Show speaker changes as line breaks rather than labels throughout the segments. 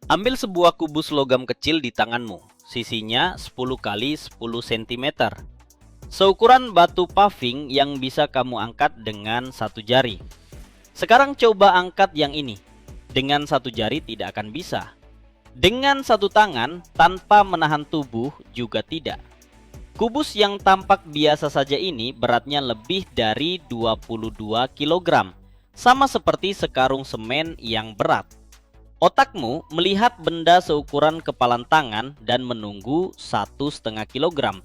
Ambil sebuah kubus logam kecil di tanganmu, sisinya 10 kali 10 cm. Seukuran batu paving yang bisa kamu angkat dengan satu jari. Sekarang coba angkat yang ini. Dengan satu jari tidak akan bisa. Dengan satu tangan tanpa menahan tubuh juga tidak. Kubus yang tampak biasa saja ini beratnya lebih dari 22 kg. Sama seperti sekarung semen yang berat. Otakmu melihat benda seukuran kepalan tangan dan menunggu 1,5 kg.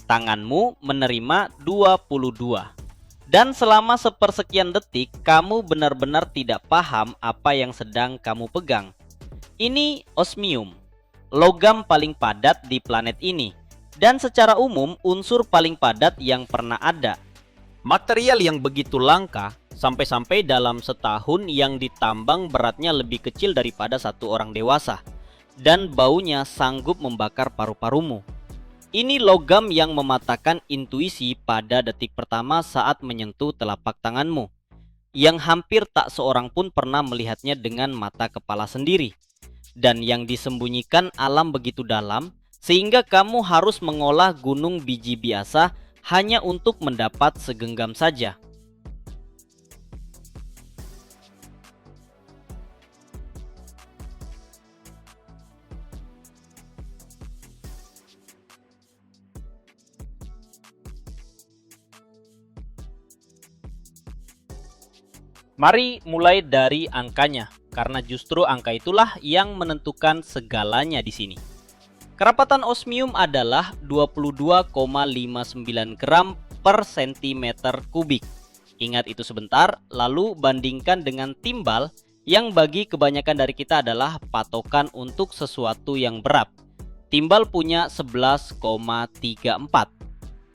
Tanganmu menerima 22. Dan selama sepersekian detik, kamu benar-benar tidak paham apa yang sedang kamu pegang. Ini osmium, logam paling padat di planet ini. Dan secara umum, unsur paling padat yang pernah ada. Material yang begitu langka, sampai-sampai dalam setahun yang ditambang beratnya lebih kecil daripada satu orang dewasa. Dan baunya sanggup membakar paru-parumu. Ini logam yang mematahkan intuisi pada detik pertama saat menyentuh telapak tanganmu. Yang hampir tak seorang pun pernah melihatnya dengan mata kepala sendiri. Dan yang disembunyikan alam begitu dalam, sehingga kamu harus mengolah gunung biji biasa hanya untuk mendapat segenggam saja. Mari mulai dari angkanya, karena justru angka itulah yang menentukan segalanya di sini. Kerapatan osmium adalah 22,59 gram per cm kubik. Ingat itu sebentar, lalu bandingkan dengan timbal yang bagi kebanyakan dari kita adalah patokan untuk sesuatu yang berat. Timbal punya 11,34.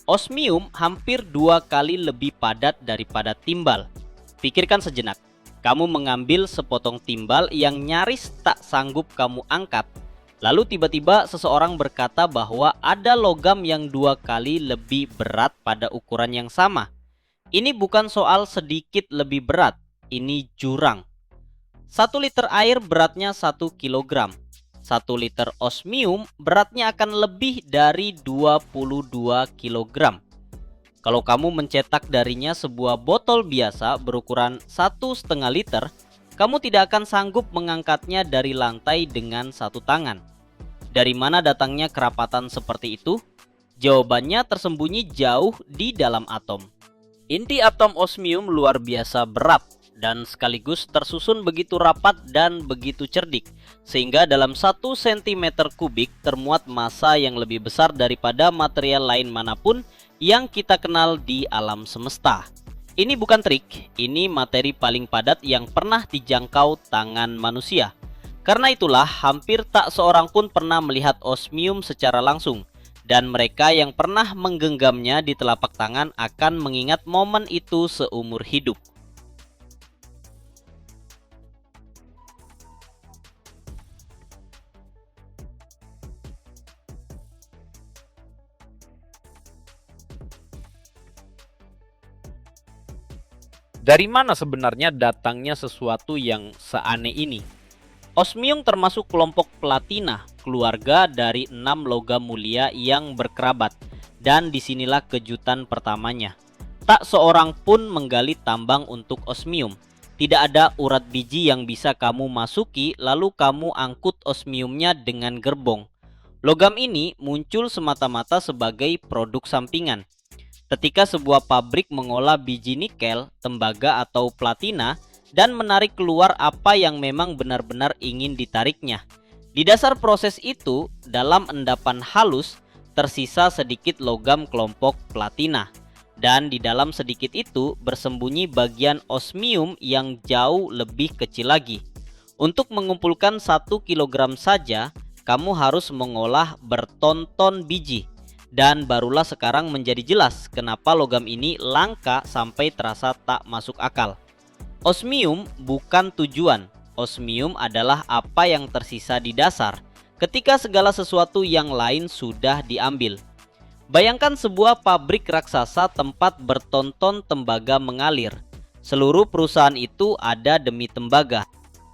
Osmium hampir 2 kali lebih padat daripada timbal. Pikirkan sejenak, kamu mengambil sepotong timbal yang nyaris tak sanggup kamu angkat. Lalu tiba-tiba seseorang berkata bahwa ada logam yang 2 kali lebih berat pada ukuran yang sama. Ini bukan soal sedikit lebih berat, ini jurang. 1 liter air beratnya 1 kg. 1 liter osmium beratnya akan lebih dari 22 kg. Kalau kamu mencetak darinya sebuah botol biasa berukuran 1,5 liter, kamu tidak akan sanggup mengangkatnya dari lantai dengan satu tangan. Dari mana datangnya kerapatan seperti itu? Jawabannya tersembunyi jauh di dalam atom. Inti atom osmium luar biasa berat dan sekaligus tersusun begitu rapat dan begitu cerdik, sehingga dalam 1 cm kubik termuat massa yang lebih besar daripada material lain manapun yang kita kenal di alam semesta. Ini bukan trik, ini materi paling padat yang pernah dijangkau tangan manusia. Karena itulah hampir tak seorang pun pernah melihat osmium secara langsung. Dan mereka yang pernah menggenggamnya di telapak tangan akan mengingat momen itu seumur hidup. Dari mana sebenarnya datangnya sesuatu yang seaneh ini? Osmium termasuk kelompok platina, keluarga dari 6 logam mulia yang berkerabat. Dan disinilah kejutan pertamanya. Tak seorang pun menggali tambang untuk osmium. Tidak ada urat biji yang bisa kamu masuki lalu kamu angkut osmiumnya dengan gerbong. Logam ini muncul semata-mata sebagai produk sampingan. Ketika sebuah pabrik mengolah biji nikel, tembaga atau platina dan menarik keluar apa yang memang benar-benar ingin ditariknya. Di dasar proses itu, dalam endapan halus, tersisa sedikit logam kelompok platina. Dan di dalam sedikit itu bersembunyi bagian osmium yang jauh lebih kecil lagi. Untuk mengumpulkan 1 kilogram saja, kamu harus mengolah berton-ton biji. Dan barulah sekarang menjadi jelas kenapa logam ini langka sampai terasa tak masuk akal. Osmium bukan tujuan. Osmium adalah apa yang tersisa di dasar ketika segala sesuatu yang lain sudah diambil. Bayangkan sebuah pabrik raksasa tempat bertonton tembaga mengalir. Seluruh perusahaan itu ada demi tembaga.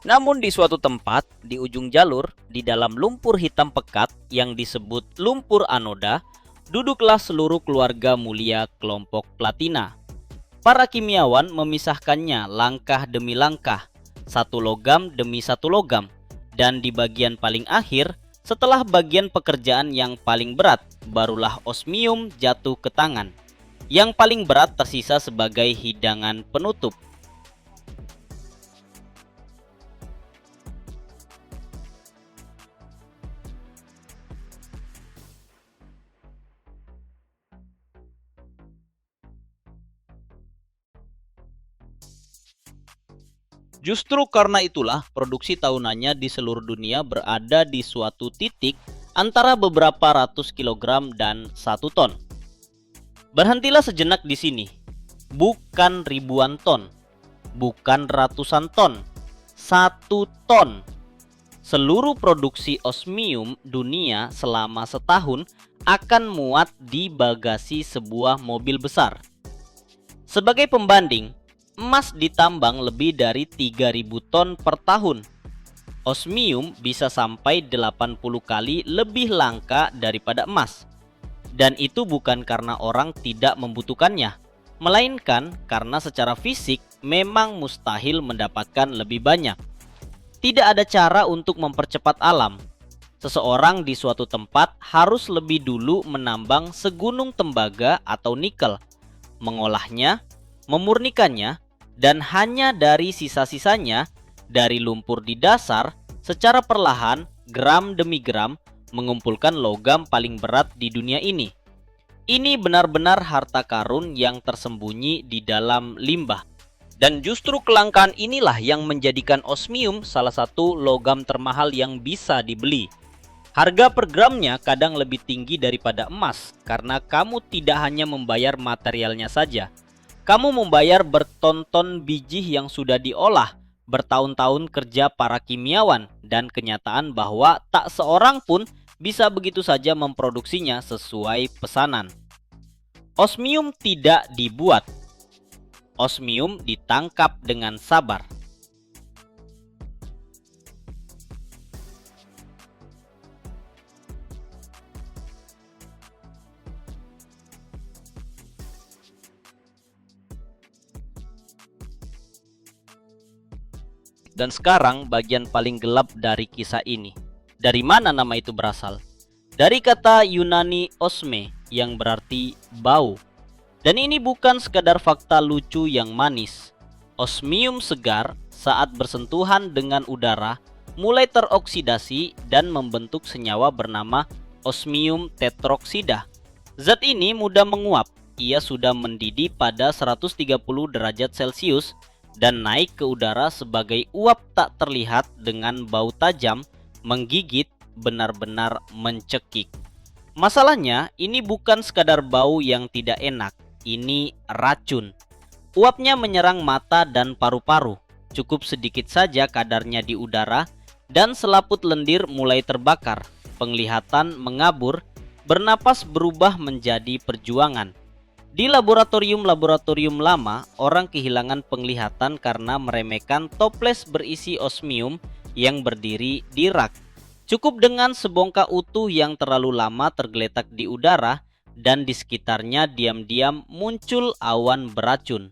Namun di suatu tempat, di ujung jalur, di dalam lumpur hitam pekat yang disebut lumpur anoda, duduklah seluruh keluarga mulia kelompok platina. Para kimiawan memisahkannya langkah demi langkah, satu logam demi satu logam, dan di bagian paling akhir, setelah bagian pekerjaan yang paling berat, barulah osmium jatuh ke tangan. Yang paling berat tersisa sebagai hidangan penutup. Justru karena itulah produksi tahunannya di seluruh dunia berada di suatu titik antara beberapa ratus kilogram dan 1 ton. Berhentilah sejenak di sini. Bukan ribuan ton, bukan ratusan ton, 1 ton. Seluruh produksi osmium dunia selama setahun akan muat di bagasi sebuah mobil besar. Sebagai pembanding, emas ditambang lebih dari 3.000 ton per tahun. Osmium bisa sampai 80 kali lebih langka daripada emas. Dan itu bukan karena orang tidak membutuhkannya, melainkan karena secara fisik memang mustahil mendapatkan lebih banyak. Tidak ada cara untuk mempercepat alam. Seseorang di suatu tempat harus lebih dulu menambang segunung tembaga atau nikel, mengolahnya, memurnikannya, dan hanya dari sisa-sisanya, dari lumpur di dasar, secara perlahan, gram demi gram, mengumpulkan logam paling berat di dunia ini. Ini benar-benar harta karun yang tersembunyi di dalam limbah. Dan justru kelangkaan inilah yang menjadikan osmium salah satu logam termahal yang bisa dibeli. Harga per gramnya kadang lebih tinggi daripada emas karena kamu tidak hanya membayar materialnya saja. Kamu membayar berton-ton biji yang sudah diolah, bertahun-tahun kerja para kimiawan, dan kenyataan bahwa tak seorang pun bisa begitu saja memproduksinya sesuai pesanan. Osmium tidak dibuat. Osmium ditangkap dengan sabar. Dan sekarang bagian paling gelap dari kisah ini. Dari mana nama itu berasal? Dari kata Yunani osme yang berarti bau. Dan ini bukan sekadar fakta lucu yang manis. Osmium segar saat bersentuhan dengan udara mulai teroksidasi dan membentuk senyawa bernama osmium tetroksida. Zat ini mudah menguap. Ia sudah mendidih pada 130 derajat Celcius dan naik ke udara sebagai uap tak terlihat dengan bau tajam, menggigit, benar-benar mencekik. Masalahnya, ini bukan sekadar bau yang tidak enak, ini racun. Uapnya menyerang mata dan paru-paru, cukup sedikit saja kadarnya di udara, dan selaput lendir mulai terbakar, penglihatan mengabur, bernapas berubah menjadi perjuangan. Di laboratorium-laboratorium lama, orang kehilangan penglihatan karena meremehkan toples berisi osmium yang berdiri di rak. Cukup dengan sebongkah utuh yang terlalu lama tergeletak di udara dan di sekitarnya diam-diam muncul awan beracun.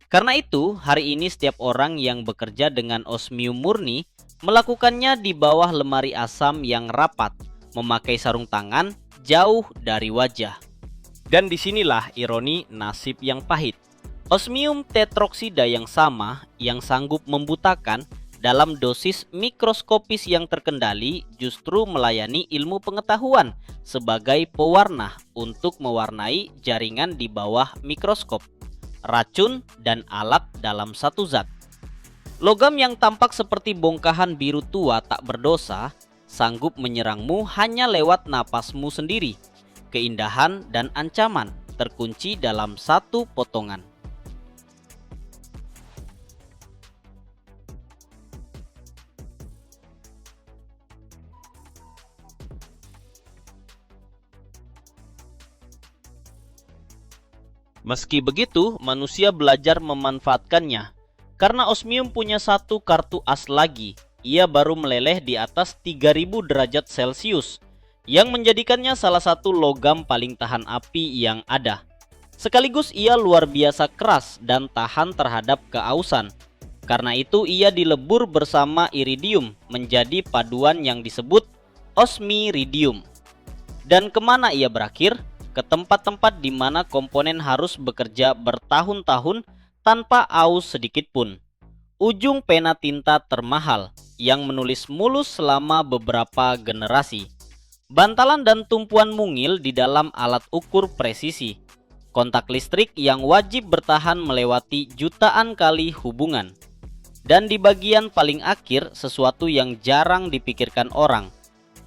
Karena itu, hari ini setiap orang yang bekerja dengan osmium murni melakukannya di bawah lemari asam yang rapat, memakai sarung tangan jauh dari wajah. Dan disinilah ironi nasib yang pahit. Osmium tetroksida yang sama, yang sanggup membutakan dalam dosis mikroskopis yang terkendali, justru melayani ilmu pengetahuan sebagai pewarna untuk mewarnai jaringan di bawah mikroskop, racun dan alat dalam satu zat. Logam yang tampak seperti bongkahan biru tua tak berdosa, sanggup menyerangmu hanya lewat napasmu sendiri. Keindahan dan ancaman terkunci dalam satu potongan. Meski begitu, manusia belajar memanfaatkannya. Karena osmium punya satu kartu as lagi, ia baru meleleh di atas 3000 derajat Celcius, yang menjadikannya salah satu logam paling tahan api yang ada. Sekaligus ia luar biasa keras dan tahan terhadap keausan. Karena itu ia dilebur bersama iridium menjadi paduan yang disebut osmiridium. Dan kemana ia berakhir? Ke tempat-tempat di mana komponen harus bekerja bertahun-tahun tanpa aus sedikit pun. Ujung pena tinta termahal yang menulis mulus selama beberapa generasi. Bantalan dan tumpuan mungil di dalam alat ukur presisi. Kontak listrik yang wajib bertahan melewati jutaan kali hubungan. Dan di bagian paling akhir, sesuatu yang jarang dipikirkan orang.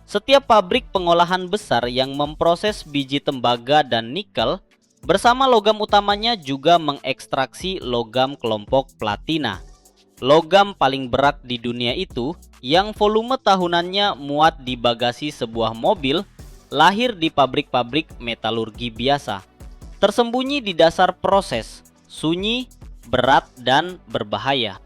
Setiap pabrik pengolahan besar yang memproses biji tembaga dan nikel bersama logam utamanya juga mengekstraksi logam kelompok platina. Logam paling berat di dunia itu yang volume tahunannya muat di bagasi sebuah mobil lahir di pabrik-pabrik metalurgi biasa. Tersembunyi di dasar proses, sunyi, berat, dan berbahaya.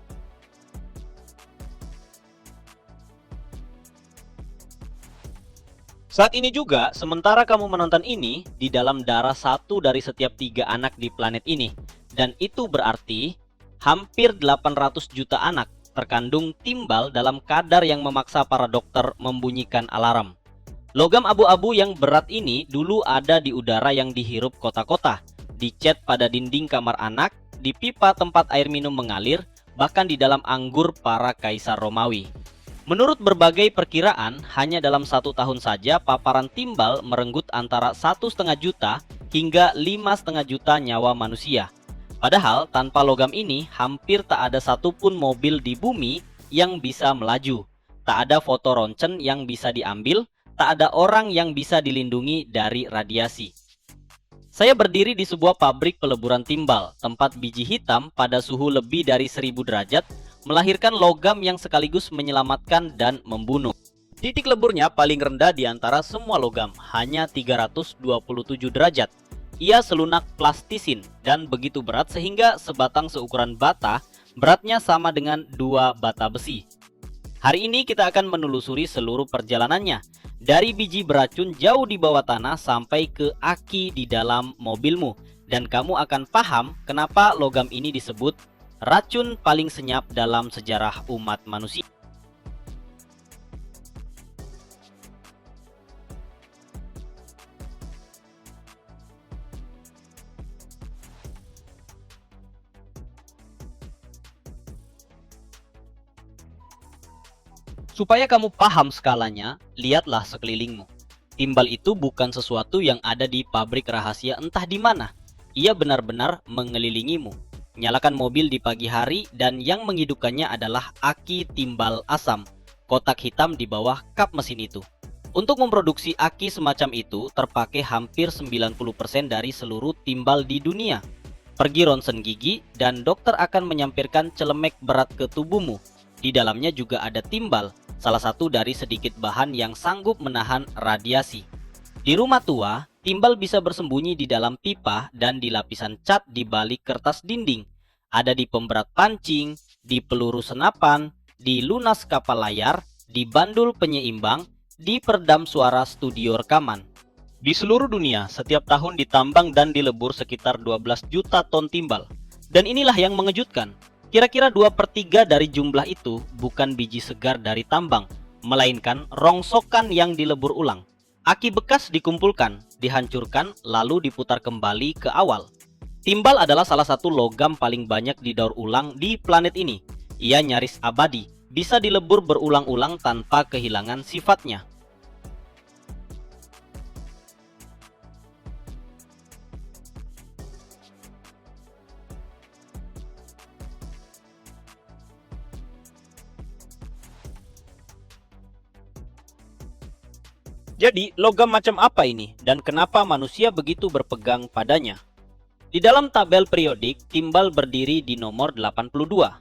Saat ini juga, sementara kamu menonton ini, di dalam darah satu dari setiap 3 anak di planet ini. Dan itu berarti, hampir 800 juta anak terkandung timbal dalam kadar yang memaksa para dokter membunyikan alarm. Logam abu-abu yang berat ini dulu ada di udara yang dihirup kota-kota, dicat pada dinding kamar anak, di pipa tempat air minum mengalir, bahkan di dalam anggur para kaisar Romawi. Menurut berbagai perkiraan, hanya dalam 1 tahun saja paparan timbal merenggut antara 1,5 juta hingga 5,5 juta nyawa manusia. Padahal tanpa logam ini hampir tak ada satupun mobil di bumi yang bisa melaju. Tak ada foto ronsen yang bisa diambil, tak ada orang yang bisa dilindungi dari radiasi. Saya berdiri di sebuah pabrik peleburan timbal, tempat biji hitam pada suhu lebih dari 1000 derajat melahirkan logam yang sekaligus menyelamatkan dan membunuh. Titik leburnya paling rendah di antara semua logam, hanya 327 derajat. Ia selunak plastisin dan begitu berat sehingga sebatang seukuran bata beratnya sama dengan 2 bata besi. Hari ini kita akan menelusuri seluruh perjalanannya, dari biji beracun jauh di bawah tanah sampai ke aki di dalam mobilmu. Dan kamu akan paham kenapa logam ini disebut racun paling senyap dalam sejarah umat manusia. Supaya kamu paham skalanya, lihatlah sekelilingmu. Timbal itu bukan sesuatu yang ada di pabrik rahasia entah di mana. Ia benar-benar mengelilingimu. Nyalakan mobil di pagi hari dan yang menghidupkannya adalah aki timbal asam, kotak hitam di bawah kap mesin itu. Untuk memproduksi aki semacam itu terpakai hampir 90% dari seluruh timbal di dunia. Pergi ronsen gigi dan dokter akan menyampirkan celemek berat ke tubuhmu. Di dalamnya juga ada timbal, salah satu dari sedikit bahan yang sanggup menahan radiasi. Di rumah tua, timbal bisa bersembunyi di dalam pipa dan di lapisan cat di balik kertas dinding. Ada di pemberat pancing, di peluru senapan, di lunas kapal layar, di bandul penyeimbang, di peredam suara studio rekaman. Di seluruh dunia, setiap tahun ditambang dan dilebur sekitar 12 juta ton timbal. Dan inilah yang mengejutkan. Kira-kira 2/3 dari jumlah itu bukan biji segar dari tambang, melainkan rongsokan yang dilebur ulang. Aki bekas dikumpulkan, dihancurkan, lalu diputar kembali ke awal. Timbal adalah salah satu logam paling banyak didaur ulang di planet ini. Ia nyaris abadi, bisa dilebur berulang-ulang tanpa kehilangan sifatnya. Jadi, logam macam apa ini dan kenapa manusia begitu berpegang padanya? Di dalam tabel periodik, timbal berdiri di nomor 82.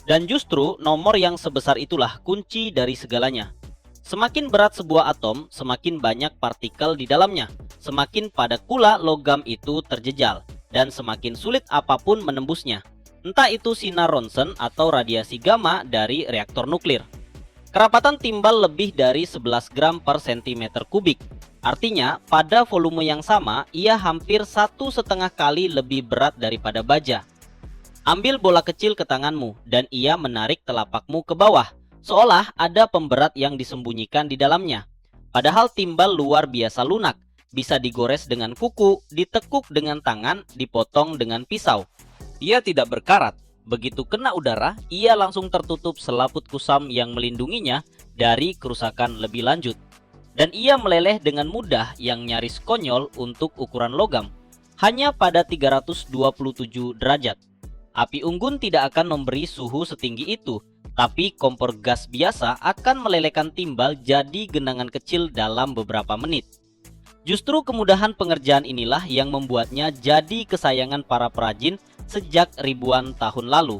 Dan justru nomor yang sebesar itulah kunci dari segalanya. Semakin berat sebuah atom, semakin banyak partikel di dalamnya. Semakin padat pula logam itu terjejal, dan semakin sulit apapun menembusnya. entah itu sinar Ronsen atau radiasi gamma dari reaktor nuklir. Kerapatan timbal lebih dari 11 gram per sentimeter kubik. Artinya, pada volume yang sama, ia hampir 1,5 kali lebih berat daripada baja. Ambil bola kecil ke tanganmu, dan ia menarik telapakmu ke bawah, seolah ada pemberat yang disembunyikan di dalamnya. Padahal timbal luar biasa lunak, bisa digores dengan kuku, ditekuk dengan tangan, dipotong dengan pisau. Ia tidak berkarat. Begitu kena udara, ia langsung tertutup selaput kusam yang melindunginya dari kerusakan lebih lanjut. Dan ia meleleh dengan mudah yang nyaris konyol untuk ukuran logam, hanya pada 327 derajat. Api unggun tidak akan memberi suhu setinggi itu, tapi kompor gas biasa akan melelehkan timbal jadi genangan kecil dalam beberapa menit. Justru kemudahan pengerjaan inilah yang membuatnya jadi kesayangan para perajin sejak ribuan tahun lalu.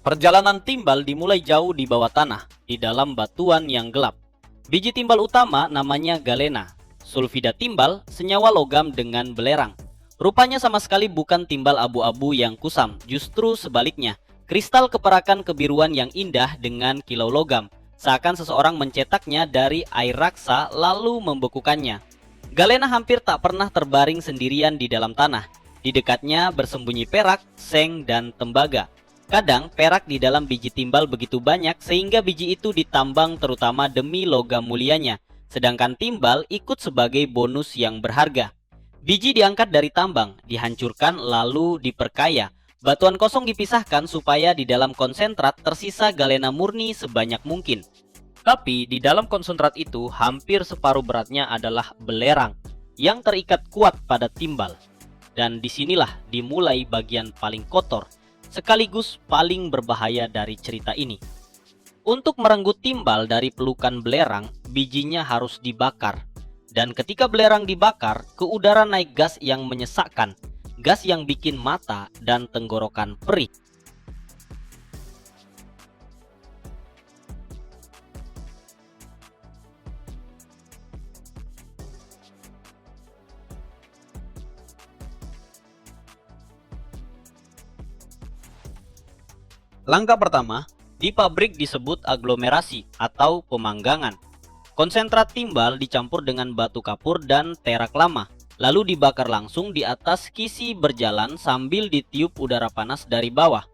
Perjalanan timbal dimulai jauh di bawah tanah, di dalam batuan yang gelap. Biji timbal utama namanya galena. Sulfida timbal, senyawa logam dengan belerang. Rupanya sama sekali bukan timbal abu-abu yang kusam, justru sebaliknya. Kristal keperakan kebiruan yang indah dengan kilau logam, seakan seseorang mencetaknya dari air raksa lalu membekukannya. Galena hampir tak pernah terbaring sendirian di dalam tanah. Di dekatnya bersembunyi perak, seng, dan tembaga. Kadang perak di dalam biji timbal begitu banyak sehingga biji itu ditambang terutama demi logam mulianya, sedangkan timbal ikut sebagai bonus yang berharga. Biji diangkat dari tambang, dihancurkan lalu diperkaya. Batuan kosong dipisahkan supaya di dalam konsentrat tersisa galena murni sebanyak mungkin. Tapi di dalam konsentrat itu hampir separuh beratnya adalah belerang yang terikat kuat pada timbal. Dan disinilah dimulai bagian paling kotor, sekaligus paling berbahaya dari cerita ini. Untuk merenggut timbal dari pelukan belerang, bijinya harus dibakar. Dan ketika belerang dibakar, ke udara naik gas yang menyesakkan, gas yang bikin mata dan tenggorokan perih. Langkah pertama, di pabrik disebut aglomerasi atau pemanggangan. Konsentrat timbal dicampur dengan batu kapur dan terak lama, lalu dibakar langsung di atas kisi berjalan sambil ditiup udara panas dari bawah.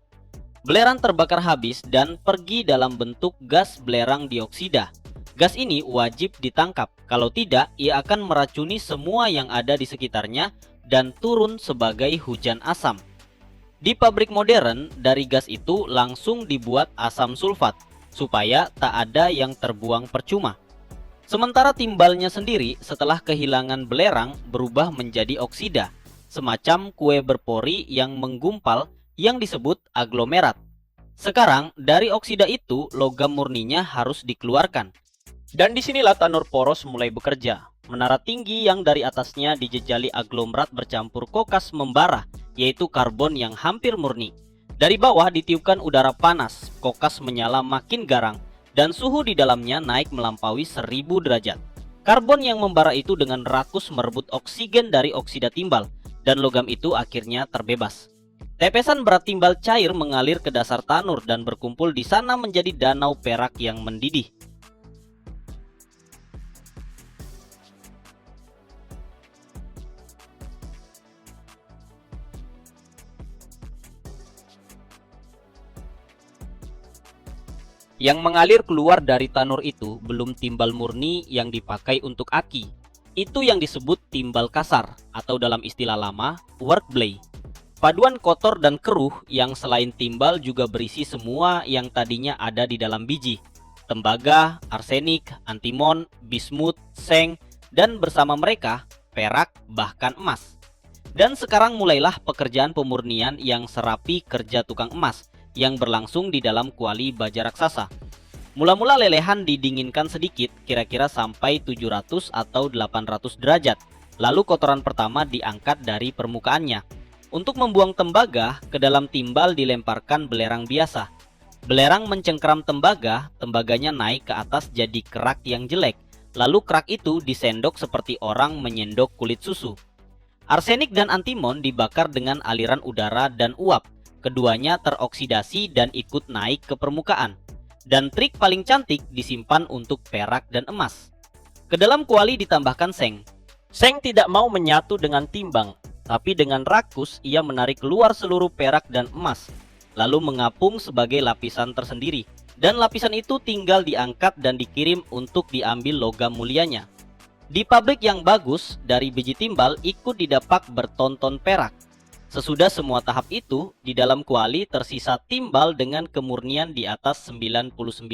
Belerang terbakar habis dan pergi dalam bentuk gas belerang dioksida. Gas ini wajib ditangkap, kalau tidak ia akan meracuni semua yang ada di sekitarnya dan turun sebagai hujan asam. Di pabrik modern, dari gas itu langsung dibuat asam sulfat, supaya tak ada yang terbuang percuma. Sementara timbalnya sendiri setelah kehilangan belerang berubah menjadi oksida, semacam kue berpori yang menggumpal yang disebut aglomerat. Sekarang, dari oksida itu logam murninya harus dikeluarkan. Dan disinilah tanur poros mulai bekerja. Menara tinggi yang dari atasnya dijejali aglomerat bercampur kokas membara, yaitu karbon yang hampir murni. Dari bawah ditiupkan udara panas, kokas menyala makin garang, dan suhu di dalamnya naik melampaui 1000 derajat. Karbon yang membara itu dengan rakus merebut oksigen dari oksida timbal, dan logam itu akhirnya terbebas. Tepesan berat timbal cair mengalir ke dasar tanur dan berkumpul di sana menjadi danau perak yang mendidih. Yang mengalir keluar dari tanur itu belum timbal murni yang dipakai untuk aki. Itu yang disebut timbal kasar atau dalam istilah lama work bley. Paduan kotor dan keruh yang selain timbal juga berisi semua yang tadinya ada di dalam biji. Tembaga, arsenik, antimon, bismut, seng, dan bersama mereka perak bahkan emas. Dan sekarang mulailah pekerjaan pemurnian yang serapi kerja tukang emas yang berlangsung di dalam kuali baja raksasa. Mula-mula lelehan didinginkan sedikit, kira-kira sampai 700 atau 800 derajat. Lalu kotoran pertama diangkat dari permukaannya. Untuk membuang tembaga, ke dalam timbal dilemparkan belerang biasa. Belerang mencengkeram tembaga, tembaganya naik ke atas jadi kerak yang jelek. Lalu kerak itu disendok seperti orang menyendok kulit susu. Arsenik dan antimon dibakar dengan aliran udara dan uap. Keduanya teroksidasi dan ikut naik ke permukaan. Dan trik paling cantik disimpan untuk perak dan emas. Ke dalam kuali ditambahkan seng. Seng tidak mau menyatu dengan timbang, tapi dengan rakus ia menarik keluar seluruh perak dan emas, lalu mengapung sebagai lapisan tersendiri. Dan lapisan itu tinggal diangkat dan dikirim untuk diambil logam mulianya. Di pabrik yang bagus, dari biji timbal ikut didapak bertonton perak. Sesudah semua tahap itu, di dalam kuali tersisa timbal dengan kemurnian di atas 99%.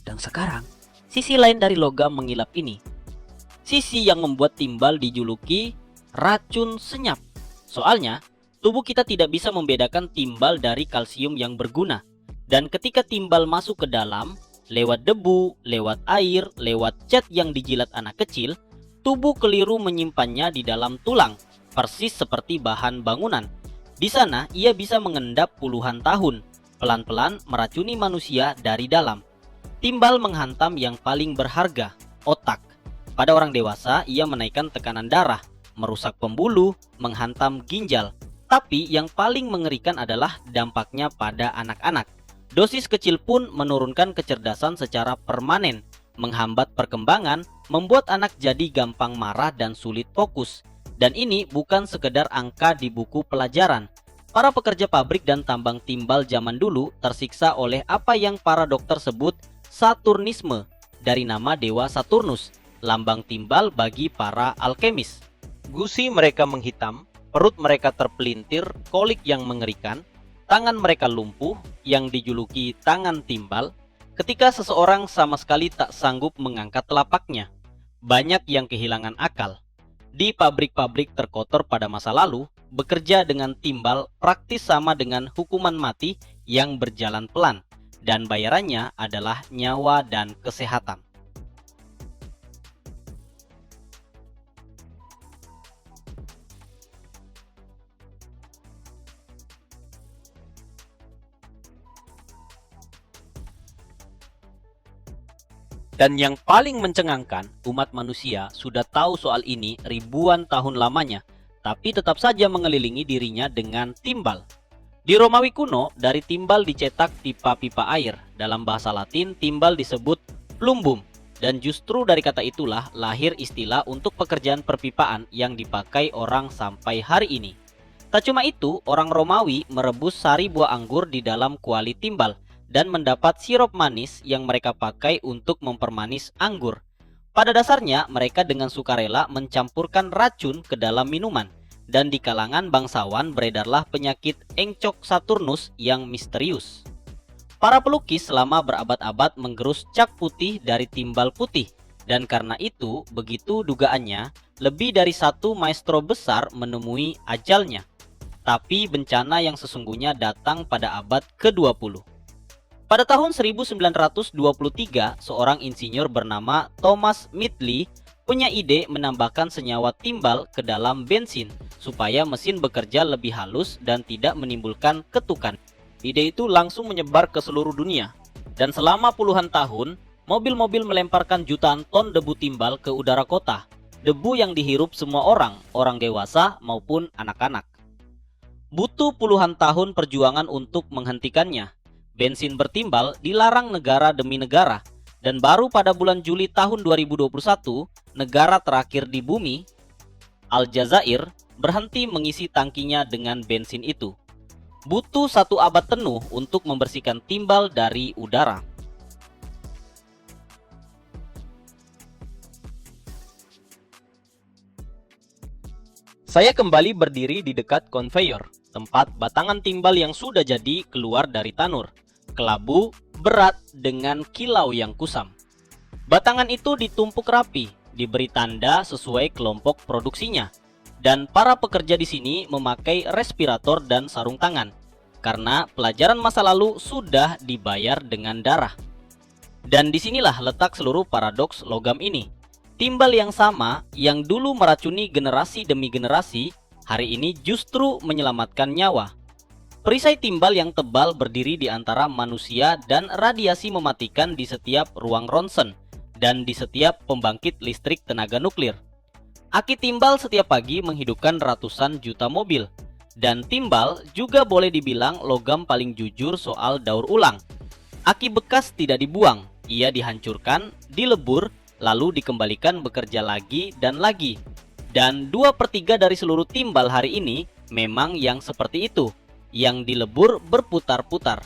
Dan sekarang, sisi lain dari logam mengilap ini. Sisi yang membuat timbal dijuluki racun senyap. Soalnya, tubuh kita tidak bisa membedakan timbal dari kalsium yang berguna. Dan ketika timbal masuk ke dalam, lewat debu, lewat air, lewat cat yang dijilat anak kecil, tubuh keliru menyimpannya di dalam tulang, persis seperti bahan bangunan. Di sana, ia bisa mengendap puluhan tahun, pelan-pelan meracuni manusia dari dalam. Timbal menghantam yang paling berharga, otak. Pada orang dewasa, ia menaikkan tekanan darah, merusak pembuluh, menghantam ginjal. Tapi yang paling mengerikan adalah dampaknya pada anak-anak. Dosis kecil pun menurunkan kecerdasan secara permanen, menghambat perkembangan, membuat anak jadi gampang marah dan sulit fokus. Dan ini bukan sekedar angka di buku pelajaran. Para pekerja pabrik dan tambang timbal zaman dulu tersiksa oleh apa yang para dokter sebut Saturnisme, dari nama dewa Saturnus, lambang timbal bagi para alkemis. Gusi mereka menghitam, perut mereka terpelintir, kolik yang mengerikan, tangan mereka lumpuh yang dijuluki tangan timbal, ketika seseorang sama sekali tak sanggup mengangkat telapaknya. Banyak yang kehilangan akal. Di pabrik-pabrik terkotor pada masa lalu, bekerja dengan timbal praktis sama dengan hukuman mati yang berjalan pelan, dan bayarannya adalah nyawa dan kesehatan. Dan yang paling mencengangkan, umat manusia sudah tahu soal ini ribuan tahun lamanya, tapi tetap saja mengelilingi dirinya dengan timbal. Di Romawi kuno, dari timbal dicetak pipa-pipa air. Dalam bahasa Latin, timbal disebut plumbum. Dan justru dari kata itulah lahir istilah untuk pekerjaan perpipaan yang dipakai orang sampai hari ini. Tak cuma itu, orang Romawi merebus sari buah anggur di dalam kuali timbal dan mendapat sirup manis yang mereka pakai untuk mempermanis anggur. Pada dasarnya, mereka dengan sukarela mencampurkan racun ke dalam minuman. Dan di kalangan bangsawan beredarlah penyakit encok Saturnus yang misterius. Para pelukis selama berabad-abad menggerus cat putih dari timbal putih. Dan karena itu, begitu dugaannya, lebih dari satu maestro besar menemui ajalnya. Tapi bencana yang sesungguhnya datang pada abad ke-20. Pada tahun 1923, seorang insinyur bernama Thomas Midley punya ide menambahkan senyawa timbal ke dalam bensin supaya mesin bekerja lebih halus dan tidak menimbulkan ketukan. Ide itu langsung menyebar ke seluruh dunia. Dan selama puluhan tahun, mobil-mobil melemparkan jutaan ton debu timbal ke udara kota. Debu yang dihirup semua orang, orang dewasa maupun anak-anak. Butuh puluhan tahun perjuangan untuk menghentikannya. Bensin bertimbal dilarang negara demi negara, dan baru pada bulan Juli tahun 2021, negara terakhir di bumi, Aljazair, berhenti mengisi tangkinya dengan bensin itu. Butuh 1 abad penuh untuk membersihkan timbal dari udara. Saya kembali berdiri di dekat konveyor, tempat batangan timbal yang sudah jadi keluar dari tanur. Kelabu, berat dengan kilau yang kusam. Batangan itu ditumpuk rapi, diberi tanda sesuai kelompok produksinya. Dan para pekerja di sini memakai respirator dan sarung tangan, karena pelajaran masa lalu sudah dibayar dengan darah. Dan disinilah letak seluruh paradoks logam ini. Timbal yang sama, yang dulu meracuni generasi demi generasi, hari ini justru menyelamatkan nyawa. Perisai timbal yang tebal berdiri di antara manusia dan radiasi mematikan di setiap ruang ronsen dan di setiap pembangkit listrik tenaga nuklir. Aki timbal setiap pagi menghidupkan ratusan juta mobil. Dan timbal juga boleh dibilang logam paling jujur soal daur ulang. Aki bekas tidak dibuang, ia dihancurkan, dilebur, lalu dikembalikan bekerja lagi dan lagi. Dan 2/3 dari seluruh timbal hari ini memang yang seperti itu, yang dilebur berputar-putar.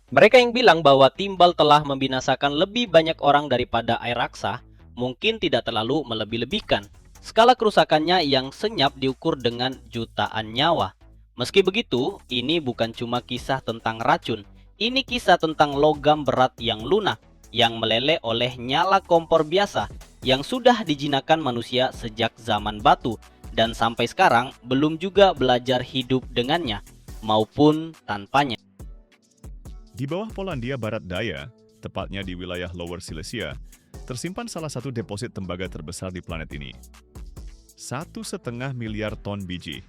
Mereka yang bilang bahwa timbal telah membinasakan lebih banyak orang daripada air raksa, mungkin tidak terlalu melebih-lebihkan. Skala kerusakannya yang senyap diukur dengan jutaan nyawa. Meski begitu, ini bukan cuma kisah tentang racun. Ini kisah tentang logam berat yang lunak, yang meleleh oleh nyala kompor biasa, yang sudah dijinakan manusia sejak zaman batu, dan sampai sekarang belum juga belajar hidup dengannya, maupun tanpanya.
Di bawah Polandia Barat Daya, tepatnya di wilayah Lower Silesia, tersimpan salah satu deposit tembaga terbesar di planet ini. 1,5 miliar ton biji,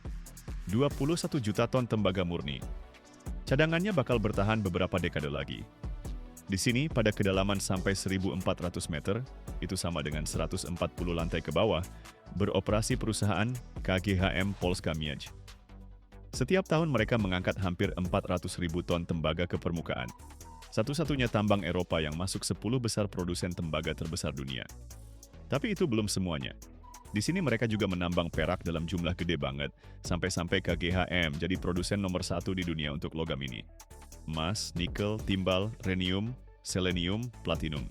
21 juta ton tembaga murni. Cadangannya bakal bertahan beberapa dekade lagi. Di sini, pada kedalaman sampai 1.400 meter, itu sama dengan 140 lantai ke bawah, beroperasi perusahaan KGHM Polska Miedź. Setiap tahun mereka mengangkat hampir 400.000 ton tembaga ke permukaan. Satu-satunya tambang Eropa yang masuk 10 besar produsen tembaga terbesar dunia. Tapi itu belum semuanya. Di sini mereka juga menambang perak dalam jumlah gede banget, sampai-sampai KGHM jadi produsen nomor 1 di dunia untuk logam ini. Emas, nikel, timbal, rhenium, selenium, platinum.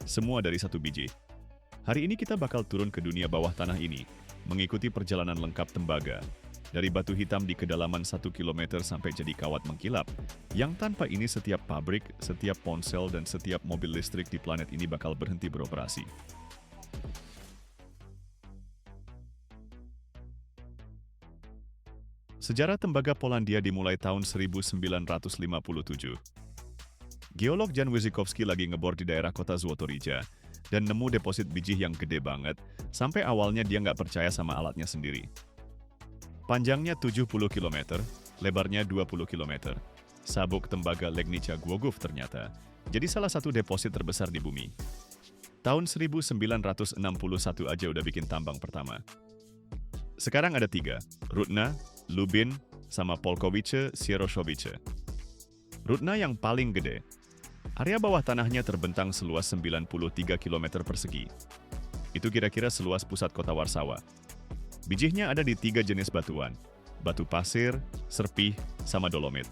Semua dari satu biji. Hari ini kita bakal turun ke dunia bawah tanah ini, mengikuti perjalanan lengkap tembaga. Dari batu hitam di kedalaman 1 km sampai jadi kawat mengkilap, yang tanpa ini setiap pabrik, setiap ponsel, dan setiap mobil listrik di planet ini bakal berhenti beroperasi. Sejarah tembaga Polandia dimulai tahun 1957. Geolog Jan Wyszykowski lagi ngebor di daerah kota Złotorija dan nemu deposit biji yang gede banget, sampai awalnya dia nggak percaya sama alatnya sendiri. Panjangnya 70 km, lebarnya 20 km. Sabuk tembaga Legnica Głogów ternyata jadi salah satu deposit terbesar di bumi. Tahun 1961 aja udah bikin tambang pertama. Sekarang ada 3, Rudna, Lubin, sama Polkowice Sieroszowice. Rudna yang paling gede. Area bawah tanahnya terbentang seluas 93 km persegi. Itu kira-kira seluas pusat kota Warsawa. Bijinya ada di 3 jenis batuan, batu pasir, serpih, sama dolomit.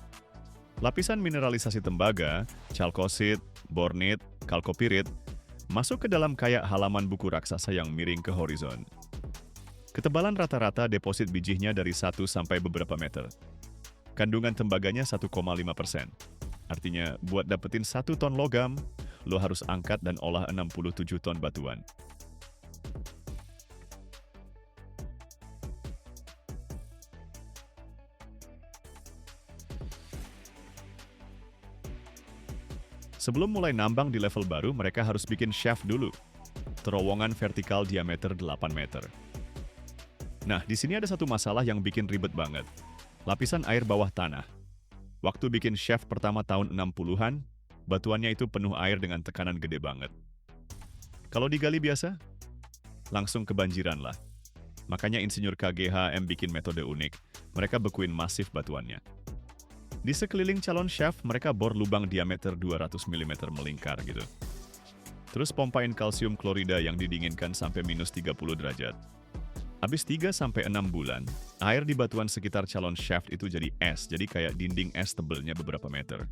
Lapisan mineralisasi tembaga, chalkosit, bornit, kalkopirit, masuk ke dalam kayak halaman buku raksasa yang miring ke horizon. Ketebalan rata-rata deposit bijinya dari 1 sampai beberapa meter. Kandungan tembaganya 1,5%. Artinya, buat dapetin 1 ton logam, lo harus angkat dan olah 67 ton batuan. Sebelum mulai nambang di level baru, mereka harus bikin shaft dulu. Terowongan vertikal diameter 8 meter. Nah, di sini ada satu masalah yang bikin ribet banget. Lapisan air bawah tanah. Waktu bikin shaft pertama tahun 60-an, batuannya itu penuh air dengan tekanan gede banget. Kalau digali biasa, langsung kebanjiran lah. Makanya insinyur KGHM bikin metode unik. Mereka bekuin masif batuannya. Di sekeliling calon shaft, mereka bor lubang diameter 200 mm melingkar gitu. Terus pompain kalsium klorida yang didinginkan sampai minus 30 derajat. Habis 3-6 bulan, air di batuan sekitar calon shaft itu jadi es, jadi kayak dinding es tebelnya beberapa meter.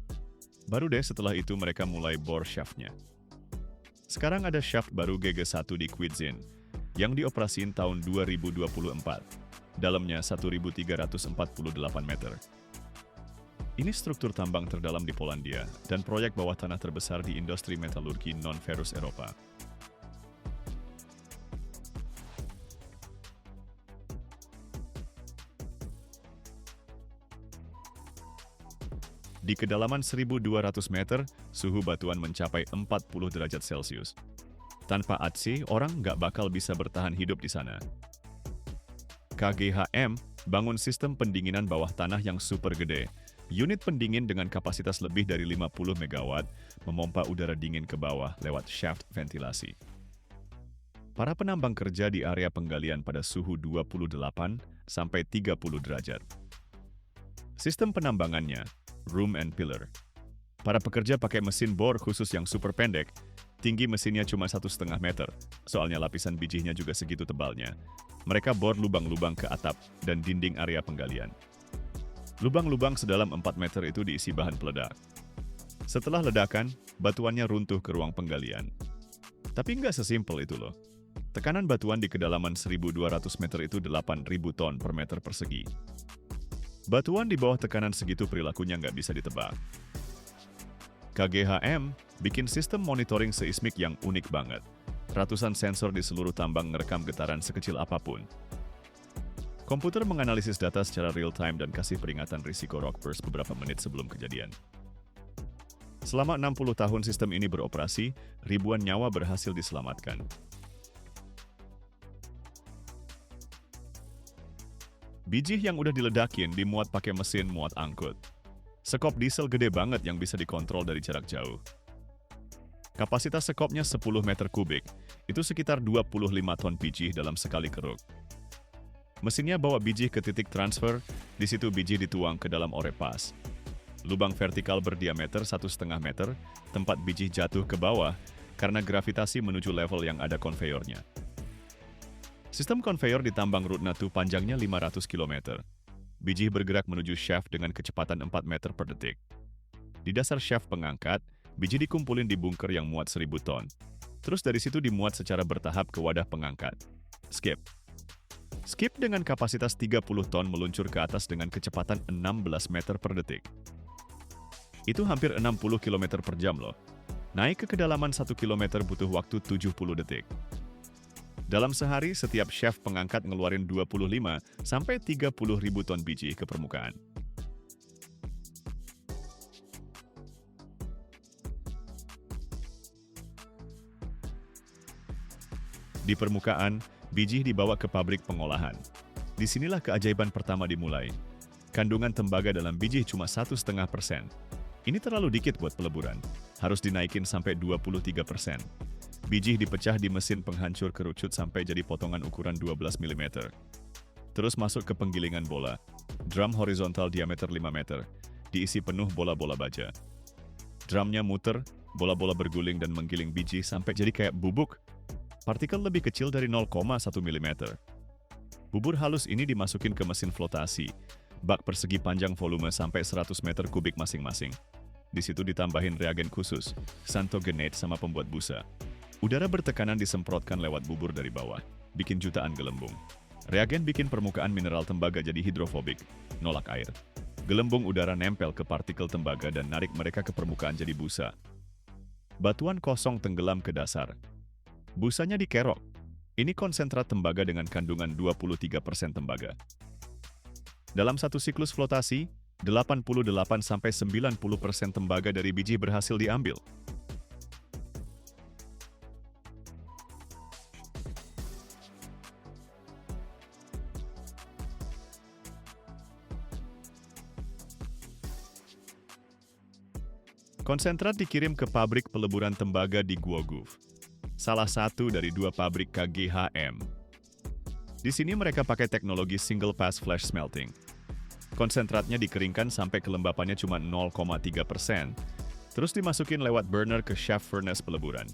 Baru deh setelah itu mereka mulai bor shaftnya. Sekarang ada shaft baru GG1 di Kwidzyn, yang dioperasiin tahun 2024. Dalamnya 1.348 meter. Ini struktur tambang terdalam di Polandia dan proyek bawah tanah terbesar di industri metalurgi non-ferus Eropa. Di kedalaman 1.200 meter, suhu batuan mencapai 40 derajat Celcius. Tanpa AC, orang nggak bakal bisa bertahan hidup di sana. KGHM bangun sistem pendinginan bawah tanah yang super gede. Unit pendingin dengan kapasitas lebih dari 50 MW memompa udara dingin ke bawah lewat shaft ventilasi. Para penambang kerja di area penggalian pada suhu 28 sampai 30 derajat. Sistem penambangannya, room and pillar. Para pekerja pakai mesin bor khusus yang super pendek, tinggi mesinnya cuma 1,5 meter, soalnya lapisan bijihnya juga segitu tebalnya. Mereka bor lubang-lubang ke atap dan dinding area penggalian. Lubang-lubang sedalam 4 meter itu diisi bahan peledak. Setelah ledakan, batuannya runtuh ke ruang penggalian. Tapi nggak sesimpel itu loh. Tekanan batuan di kedalaman 1.200 meter itu 8.000 ton per meter persegi. Batuan di bawah tekanan segitu perilakunya nggak bisa ditebak. KGHM bikin sistem monitoring seismik yang unik banget. Ratusan sensor di seluruh tambang ngerekam getaran sekecil apapun. Komputer menganalisis data secara real-time dan kasih peringatan risiko rock burst beberapa menit sebelum kejadian. Selama 60 tahun sistem ini beroperasi, ribuan nyawa berhasil diselamatkan. Bijih yang udah diledakin dimuat pakai mesin muat angkut. Sekop diesel gede banget yang bisa dikontrol dari jarak jauh. Kapasitas sekopnya 10 meter kubik, itu sekitar 25 ton bijih dalam sekali keruk. Mesinnya bawa bijih ke titik transfer, di situ bijih dituang ke dalam orepas. Lubang vertikal berdiameter 1,5 meter, tempat bijih jatuh ke bawah karena gravitasi menuju level yang ada konveyornya. Sistem konveyor di tambang Rudnatu panjangnya 500 km. Bijih bergerak menuju shaft dengan kecepatan 4 meter per detik. Di dasar shaft pengangkat, biji dikumpulin di bunker yang muat 1.000 ton. Terus dari situ dimuat secara bertahap ke wadah pengangkat. Skip. Skip dengan kapasitas 30 ton meluncur ke atas dengan kecepatan 16 meter per detik. Itu hampir 60 km per jam loh. Naik ke kedalaman 1 km butuh waktu 70 detik. Dalam sehari, setiap shaft pengangkat ngeluarin 25 sampai 30 ribu ton biji ke permukaan. Di permukaan, biji dibawa ke pabrik pengolahan. Disinilah keajaiban pertama dimulai. Kandungan tembaga dalam biji cuma 1,5%. Ini terlalu dikit buat peleburan. Harus dinaikin sampai 23%. Bijih dipecah di mesin penghancur kerucut sampai jadi potongan ukuran 12 mm. Terus masuk ke penggilingan bola. Drum horizontal diameter 5 meter. Diisi penuh bola-bola baja. Drumnya muter, bola-bola berguling dan menggiling biji sampai jadi kayak bubuk. Partikel lebih kecil dari 0,1 mm. Bubur halus ini dimasukin ke mesin flotasi. Bak persegi panjang volume sampai 100 meter kubik masing-masing. Di situ ditambahin reagen khusus, xanthogenate sama pembuat busa. Udara bertekanan disemprotkan lewat bubur dari bawah, bikin jutaan gelembung. Reagen bikin permukaan mineral tembaga jadi hidrofobik, nolak air. Gelembung udara nempel ke partikel tembaga dan narik mereka ke permukaan jadi busa. Batuan kosong tenggelam ke dasar. Busanya dikerok. Ini konsentrat tembaga dengan kandungan 23% tembaga. Dalam satu siklus flotasi, 88-90% tembaga dari biji berhasil diambil. Konsentrat dikirim ke pabrik peleburan tembaga di Głogów, salah satu dari 2 pabrik KGHM. Di sini mereka pakai teknologi single pass flash smelting. Konsentratnya dikeringkan sampai kelembapannya cuma 0,3%, terus dimasukin lewat burner ke shaft furnace peleburan.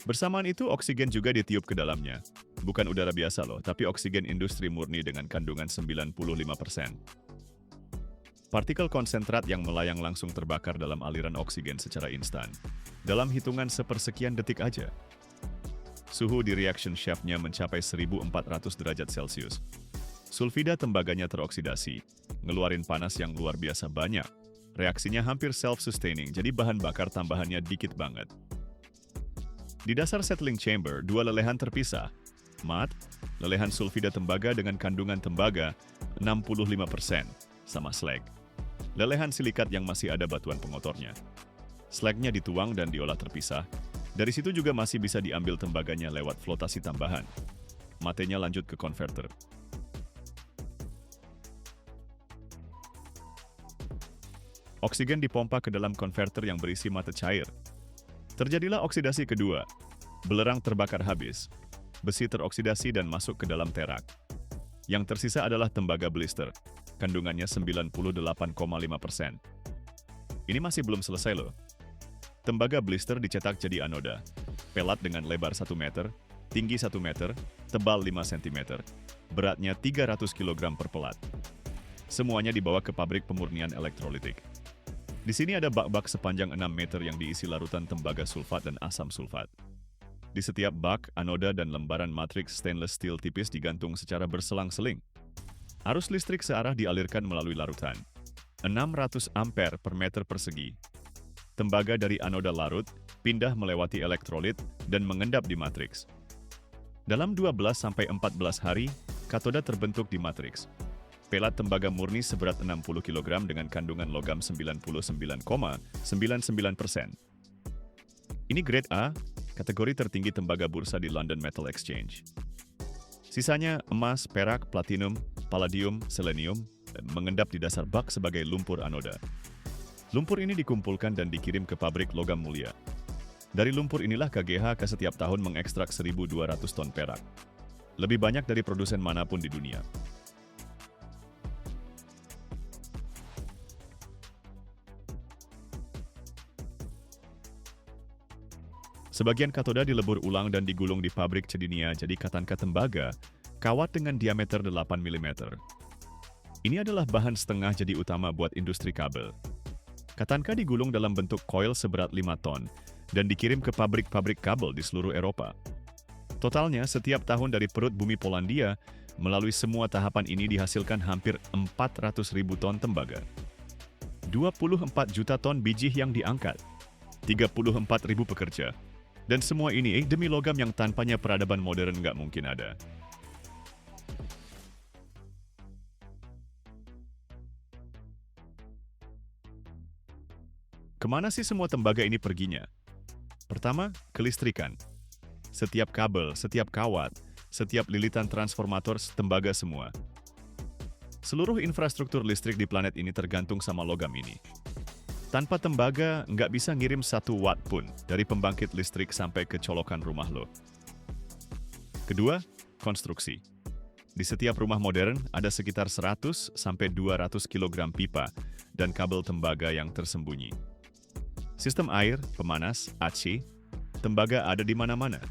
Bersamaan itu oksigen juga ditiup ke dalamnya. Bukan udara biasa loh, tapi oksigen industri murni dengan kandungan 95%. Partikel konsentrat yang melayang langsung terbakar dalam aliran oksigen secara instan. Dalam hitungan sepersekian detik aja. Suhu di reaction shaft-nya mencapai 1.400 derajat Celcius. Sulfida tembaganya teroksidasi, ngeluarin panas yang luar biasa banyak. Reaksinya hampir self-sustaining, jadi bahan bakar tambahannya dikit banget. Di dasar settling chamber, 2 lelehan terpisah. Mat, lelehan sulfida tembaga dengan kandungan tembaga 65%, sama slag. lelehan silikat yang masih ada batuan pengotornya. Slagnya dituang dan diolah terpisah. Dari situ juga masih bisa diambil tembaganya lewat flotasi tambahan. Matenya lanjut ke konverter. Oksigen dipompa ke dalam konverter yang berisi mate cair. Terjadilah oksidasi kedua. Belerang terbakar habis. Besi teroksidasi dan masuk ke dalam terak. Yang tersisa adalah tembaga blister. Kandungannya 98,5%. Ini masih belum selesai loh. Tembaga blister dicetak jadi anoda. Pelat dengan lebar 1 meter, tinggi 1 meter, tebal 5 cm. Beratnya 300 kg per pelat. Semuanya dibawa ke pabrik pemurnian elektrolitik. Di sini ada bak-bak sepanjang 6 meter yang diisi larutan tembaga sulfat dan asam sulfat. Di setiap bak, anoda dan lembaran matriks stainless steel tipis digantung secara berselang-seling. Arus listrik searah dialirkan melalui larutan. 600 ampere per meter persegi. Tembaga dari anoda larut, pindah melewati elektrolit, dan mengendap di matriks. Dalam 12-14 hari, katoda terbentuk di matriks. Pelat tembaga murni seberat 60 kg dengan kandungan logam 99,99%. Ini grade A, kategori tertinggi tembaga bursa di London Metal Exchange. Sisanya emas, perak, platinum, palladium, selenium, mengendap di dasar bak sebagai lumpur anoda. Lumpur ini dikumpulkan dan dikirim ke pabrik logam mulia. Dari lumpur inilah KGHK setiap tahun mengekstrak 1.200 ton perak. Lebih banyak dari produsen manapun di dunia. Sebagian katoda dilebur ulang dan digulung di pabrik Cedinia jadi katanka tembaga, kawat dengan diameter 8 mm. Ini adalah bahan setengah jadi utama buat industri kabel. Katanka digulung dalam bentuk koil seberat 5 ton dan dikirim ke pabrik-pabrik kabel di seluruh Eropa. Totalnya, setiap tahun dari perut bumi Polandia, melalui semua tahapan ini dihasilkan hampir 400.000 ton tembaga. 24 juta ton biji yang diangkat, 34.000 pekerja, dan semua ini demi logam yang tanpanya peradaban modern nggak mungkin ada. Kemana sih semua tembaga ini perginya? Pertama, kelistrikan. Setiap kabel, setiap kawat, setiap lilitan transformator, tembaga semua. Seluruh infrastruktur listrik di planet ini tergantung sama logam ini. Tanpa tembaga, nggak bisa ngirim 1 watt pun dari pembangkit listrik sampai ke colokan rumah lo. Kedua, konstruksi. Di setiap rumah modern ada sekitar 100-200 kg pipa dan kabel tembaga yang tersembunyi. Sistem air, pemanas, AC, tembaga ada di mana-mana.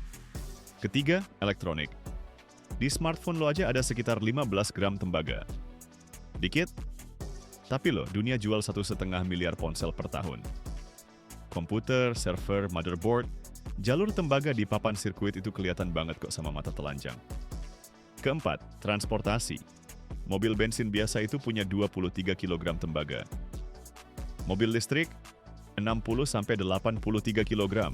Ketiga, elektronik. Di smartphone lo aja ada sekitar 15 gram tembaga. Dikit? Tapi loh, dunia jual 1,5 miliar ponsel per tahun. Komputer, server, motherboard, jalur tembaga di papan sirkuit itu kelihatan banget kok sama mata telanjang. Keempat, transportasi. Mobil bensin biasa itu punya 23 kg tembaga. Mobil listrik, 60-83 kg.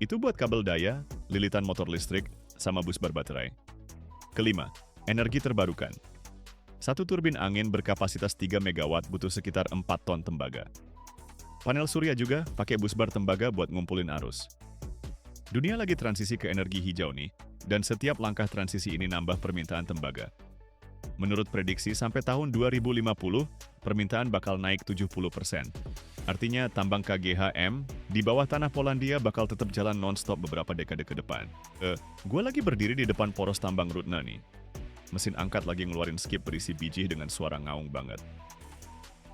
Itu buat kabel daya, lilitan motor listrik, sama bus berbaterai. Kelima, energi terbarukan. Satu turbin angin berkapasitas 3 MW butuh sekitar 4 ton tembaga. Panel surya juga pakai busbar tembaga buat ngumpulin arus. Dunia lagi transisi ke energi hijau nih, dan setiap langkah transisi ini nambah permintaan tembaga. Menurut prediksi, sampai tahun 2050, permintaan bakal naik 70%. Artinya, tambang KGHM di bawah tanah Polandia bakal tetap jalan non-stop beberapa dekade ke depan. Gue lagi berdiri di depan poros tambang Rudna nih. Mesin angkat lagi ngeluarin skip berisi biji dengan suara ngaung banget.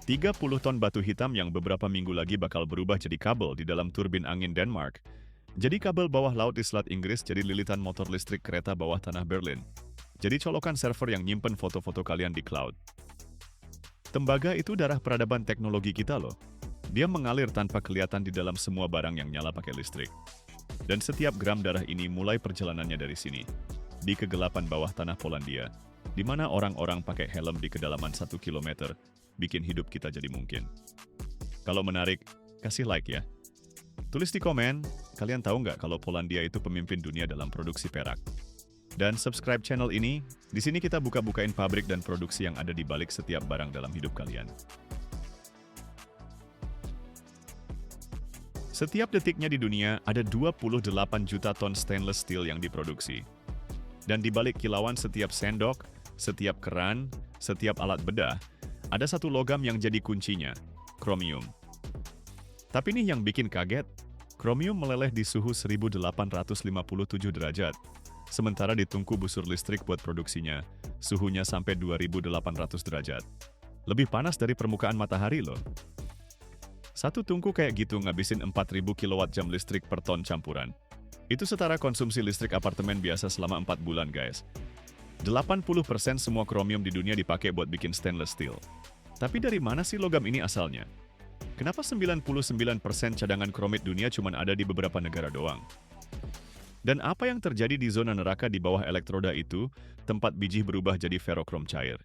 30 ton batu hitam yang beberapa minggu lagi bakal berubah jadi kabel di dalam turbin angin Denmark. Jadi kabel bawah laut di Selat Inggris jadi lilitan motor listrik kereta bawah tanah Berlin. Jadi colokan server yang nyimpen foto-foto kalian di cloud. Tembaga itu darah peradaban teknologi kita loh. Dia mengalir tanpa kelihatan di dalam semua barang yang nyala pakai listrik. Dan setiap gram darah ini mulai perjalanannya dari sini, di kegelapan bawah tanah Polandia, di mana orang-orang pakai helm di kedalaman 1 km, bikin hidup kita jadi mungkin. Kalau menarik, kasih like ya. Tulis di komen, kalian tahu nggak kalau Polandia itu pemimpin dunia dalam produksi perak? Dan subscribe channel ini, di sini kita buka-bukain pabrik dan produksi yang ada di balik setiap barang dalam hidup kalian. Setiap detiknya di dunia ada 28 juta ton stainless steel yang diproduksi. Dan di balik kilauan setiap sendok, setiap keran, setiap alat bedah, ada satu logam yang jadi kuncinya, kromium. Tapi nih yang bikin kaget, kromium meleleh di suhu 1857 derajat, sementara di tungku busur listrik buat produksinya, suhunya sampai 2800 derajat. Lebih panas dari permukaan matahari loh. Satu tungku kayak gitu ngabisin 4000 kWh listrik per ton campuran. Itu setara konsumsi listrik apartemen biasa selama 4 bulan guys. 80% semua kromium di dunia dipakai buat bikin stainless steel. Tapi dari mana sih logam ini asalnya? Kenapa 99% cadangan kromit dunia cuma ada di beberapa negara doang? Dan apa yang terjadi di zona neraka di bawah elektroda itu, tempat biji berubah jadi ferokrom cair?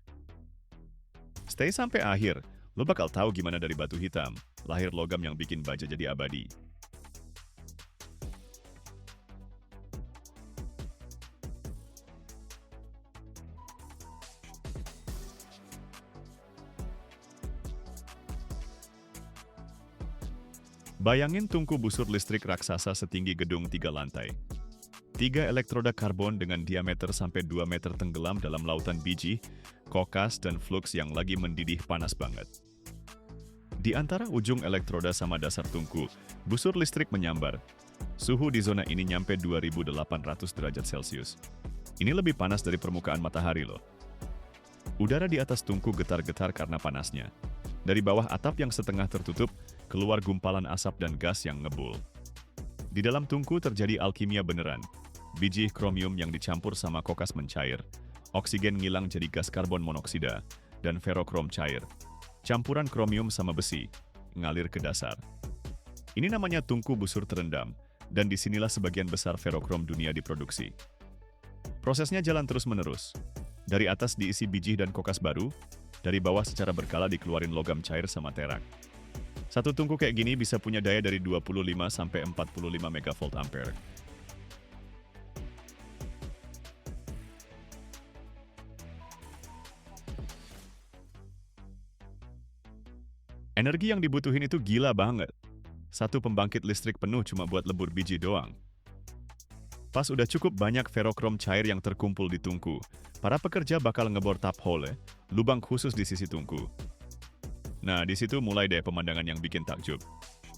Stay sampai akhir, lo bakal tahu gimana dari batu hitam, lahir logam yang bikin baja jadi abadi. Bayangin tungku busur listrik raksasa setinggi gedung 3 lantai. 3 elektroda karbon dengan diameter sampai 2 meter tenggelam dalam lautan biji, kokas, dan flux yang lagi mendidih panas banget. Di antara ujung elektroda sama dasar tungku, busur listrik menyambar. Suhu di zona ini nyampe 2800 derajat Celcius. Ini lebih panas dari permukaan matahari loh. Udara di atas tungku getar-getar karena panasnya. Dari bawah atap yang setengah tertutup, keluar gumpalan asap dan gas yang ngebul. Di dalam tungku terjadi alkimia beneran. Biji kromium yang dicampur sama kokas mencair. Oksigen ngilang jadi gas karbon monoksida. Dan ferokrom cair. Campuran kromium sama besi. Ngalir ke dasar. Ini namanya tungku busur terendam. Dan disinilah sebagian besar ferokrom dunia diproduksi. Prosesnya jalan terus-menerus. Dari atas diisi biji dan kokas baru. Dari bawah secara berkala dikeluarin logam cair sama terak. Satu tungku kayak gini bisa punya daya dari 25 sampai 45 megavolt ampere. Energi yang dibutuhin itu gila banget. Satu pembangkit listrik penuh cuma buat lebur biji doang. Pas udah cukup banyak ferokrom cair yang terkumpul di tungku, para pekerja bakal ngebor tap hole, lubang khusus di sisi tungku. Nah, di situ mulai deh pemandangan yang bikin takjub.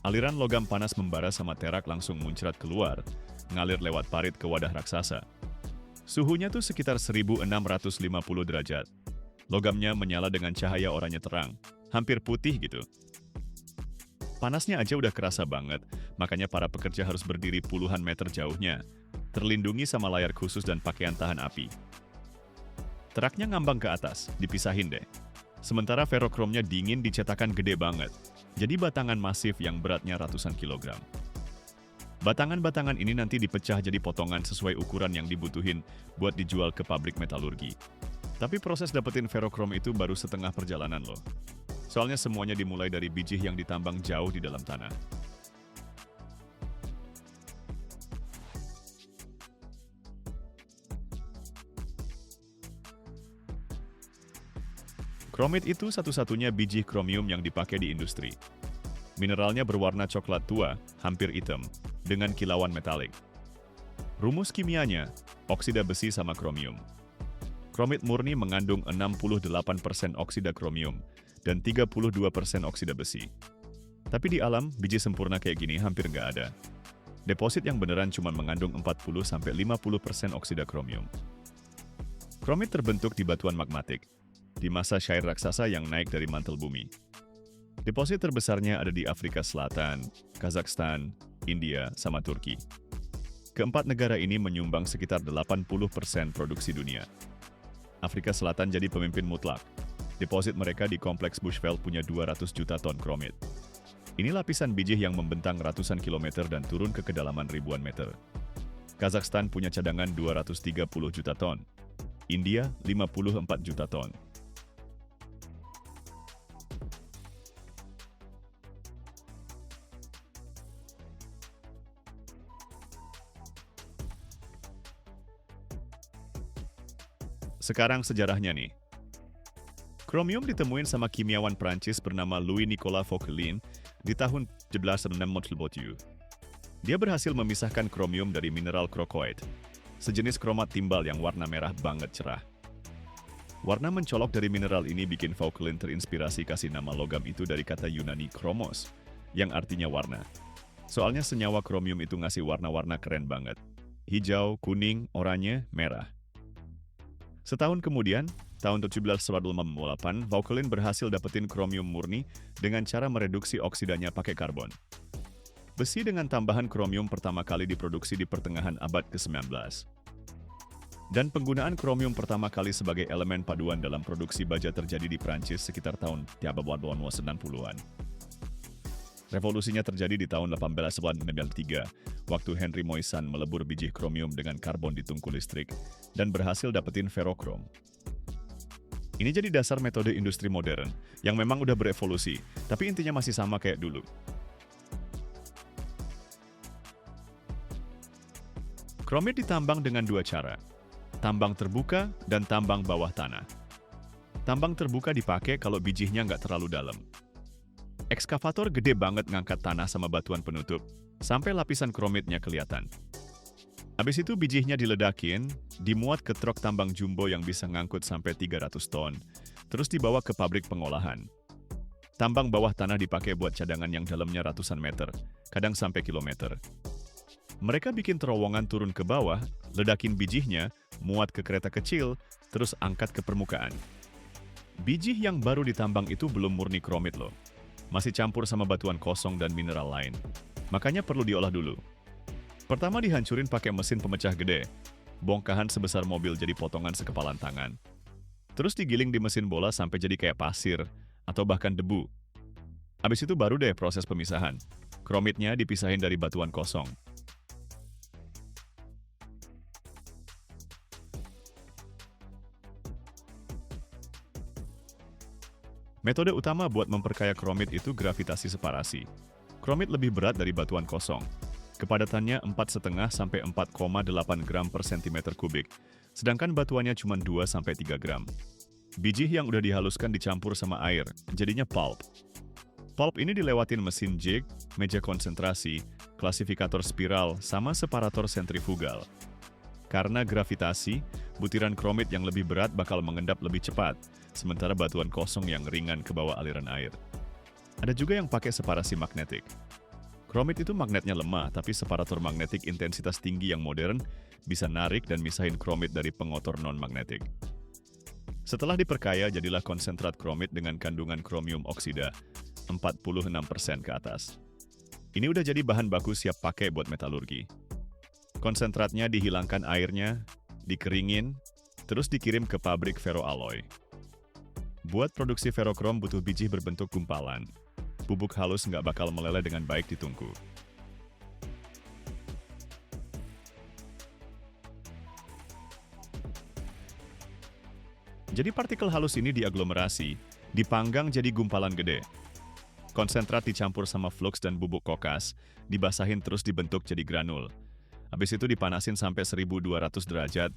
Aliran logam panas membara sama terak langsung muncrat keluar, ngalir lewat parit ke wadah raksasa. Suhunya tuh sekitar 1650 derajat. Logamnya menyala dengan cahaya oranye terang, hampir putih gitu. Panasnya aja udah kerasa banget, makanya para pekerja harus berdiri puluhan meter jauhnya, terlindungi sama layar khusus dan pakaian tahan api. Teraknya ngambang ke atas, dipisahin deh. Sementara ferokromnya dingin dicetakan gede banget, jadi batangan masif yang beratnya ratusan kilogram. Batangan-batangan ini nanti dipecah jadi potongan sesuai ukuran yang dibutuhin buat dijual ke pabrik metalurgi. Tapi proses dapetin ferokrom itu baru setengah perjalanan loh. Soalnya semuanya dimulai dari biji yang ditambang jauh di dalam tanah. Kromit itu satu-satunya biji kromium yang dipakai di industri. Mineralnya berwarna coklat tua, hampir hitam, dengan kilauan metalik. Rumus kimianya, oksida besi sama kromium. Kromit murni mengandung 68% oksida kromium dan 32% oksida besi. Tapi di alam, biji sempurna kayak gini hampir nggak ada. Deposit yang beneran cuma mengandung 40-50% oksida kromium. Kromit terbentuk di batuan magmatik, di masa syair raksasa yang naik dari mantel bumi. Deposit terbesarnya ada di Afrika Selatan, Kazakhstan, India, sama Turki. Keempat negara ini menyumbang sekitar 80% produksi dunia. Afrika Selatan jadi pemimpin mutlak. Deposit mereka di kompleks Bushveld punya 200 juta ton kromit. Ini lapisan biji yang membentang ratusan kilometer dan turun ke kedalaman ribuan meter. Kazakhstan punya cadangan 230 juta ton. India 54 juta ton. Sekarang sejarahnya nih. Kromium ditemuin sama kimiawan Prancis bernama Louis-Nicolas Vauquelin di tahun Dia berhasil memisahkan kromium dari mineral krokoid, sejenis kromat timbal yang warna merah banget cerah. Warna mencolok dari mineral ini bikin Vauquelin terinspirasi kasih nama logam itu dari kata Yunani chromos, yang artinya warna. Soalnya senyawa kromium itu ngasih warna-warna keren banget. Hijau, kuning, oranye, merah. Setahun kemudian, tahun 1758, Vauquelin berhasil dapetin kromium murni dengan cara mereduksi oksidanya pakai karbon. Besi dengan tambahan kromium pertama kali diproduksi di pertengahan abad ke-19. Dan penggunaan kromium pertama kali sebagai elemen paduan dalam produksi baja terjadi di Prancis sekitar tahun 1890-an. Revolusinya terjadi di tahun 1893, waktu Henry Moissan melebur biji kromium dengan karbon di tungku listrik dan berhasil dapetin ferokrom. Ini jadi dasar metode industri modern yang memang udah berevolusi, tapi intinya masih sama kayak dulu. Kromit ditambang dengan dua cara, tambang terbuka dan tambang bawah tanah. Tambang terbuka dipakai kalau bijihnya nggak terlalu dalam. Ekskavator gede banget ngangkat tanah sama batuan penutup, sampai lapisan kromitnya kelihatan. Habis itu bijihnya diledakin, dimuat ke truk tambang jumbo yang bisa ngangkut sampai 300 ton, terus dibawa ke pabrik pengolahan. Tambang bawah tanah dipakai buat cadangan yang dalamnya ratusan meter, kadang sampai kilometer. Mereka bikin terowongan turun ke bawah, ledakin bijihnya, muat ke kereta kecil, terus angkat ke permukaan. Bijih yang baru ditambang itu belum murni kromit loh. Masih campur sama batuan kosong dan mineral lain. Makanya perlu diolah dulu. Pertama dihancurin pakai mesin pemecah gede. Bongkahan sebesar mobil jadi potongan sekepalan tangan. Terus digiling di mesin bola sampai jadi kayak pasir, atau bahkan debu. Habis itu baru deh proses pemisahan. Kromitnya dipisahin dari batuan kosong. Metode utama buat memperkaya kromit itu gravitasi separasi. Kromit lebih berat dari batuan kosong. Kepadatannya 4,5 sampai 4,8 gram per sentimeter kubik, sedangkan batuannya cuma 2 sampai 3 gram. Bijih yang udah dihaluskan dicampur sama air, jadinya pulp. Pulp ini dilewatin mesin jig, meja konsentrasi, klasifikator spiral, sama separator sentrifugal. Karena gravitasi, butiran kromit yang lebih berat bakal mengendap lebih cepat, sementara batuan kosong yang ringan ke bawah aliran air. Ada juga yang pakai separasi magnetik. Kromit itu magnetnya lemah, tapi separator magnetik intensitas tinggi yang modern bisa narik dan misahin kromit dari pengotor non-magnetik. Setelah diperkaya, jadilah konsentrat kromit dengan kandungan kromium oksida, 46% ke atas. Ini udah jadi bahan baku siap pakai buat metalurgi. Konsentratnya dihilangkan airnya, dikeringin, terus dikirim ke pabrik ferroalloy. Buat produksi ferokrom butuh bijih berbentuk gumpalan. Bubuk halus nggak bakal meleleh dengan baik di tungku. Jadi partikel halus ini diaglomerasi, dipanggang jadi gumpalan gede. Konsentrat dicampur sama flux dan bubuk kokas, dibasahin terus dibentuk jadi granul. Habis itu dipanasin sampai 1200 derajat,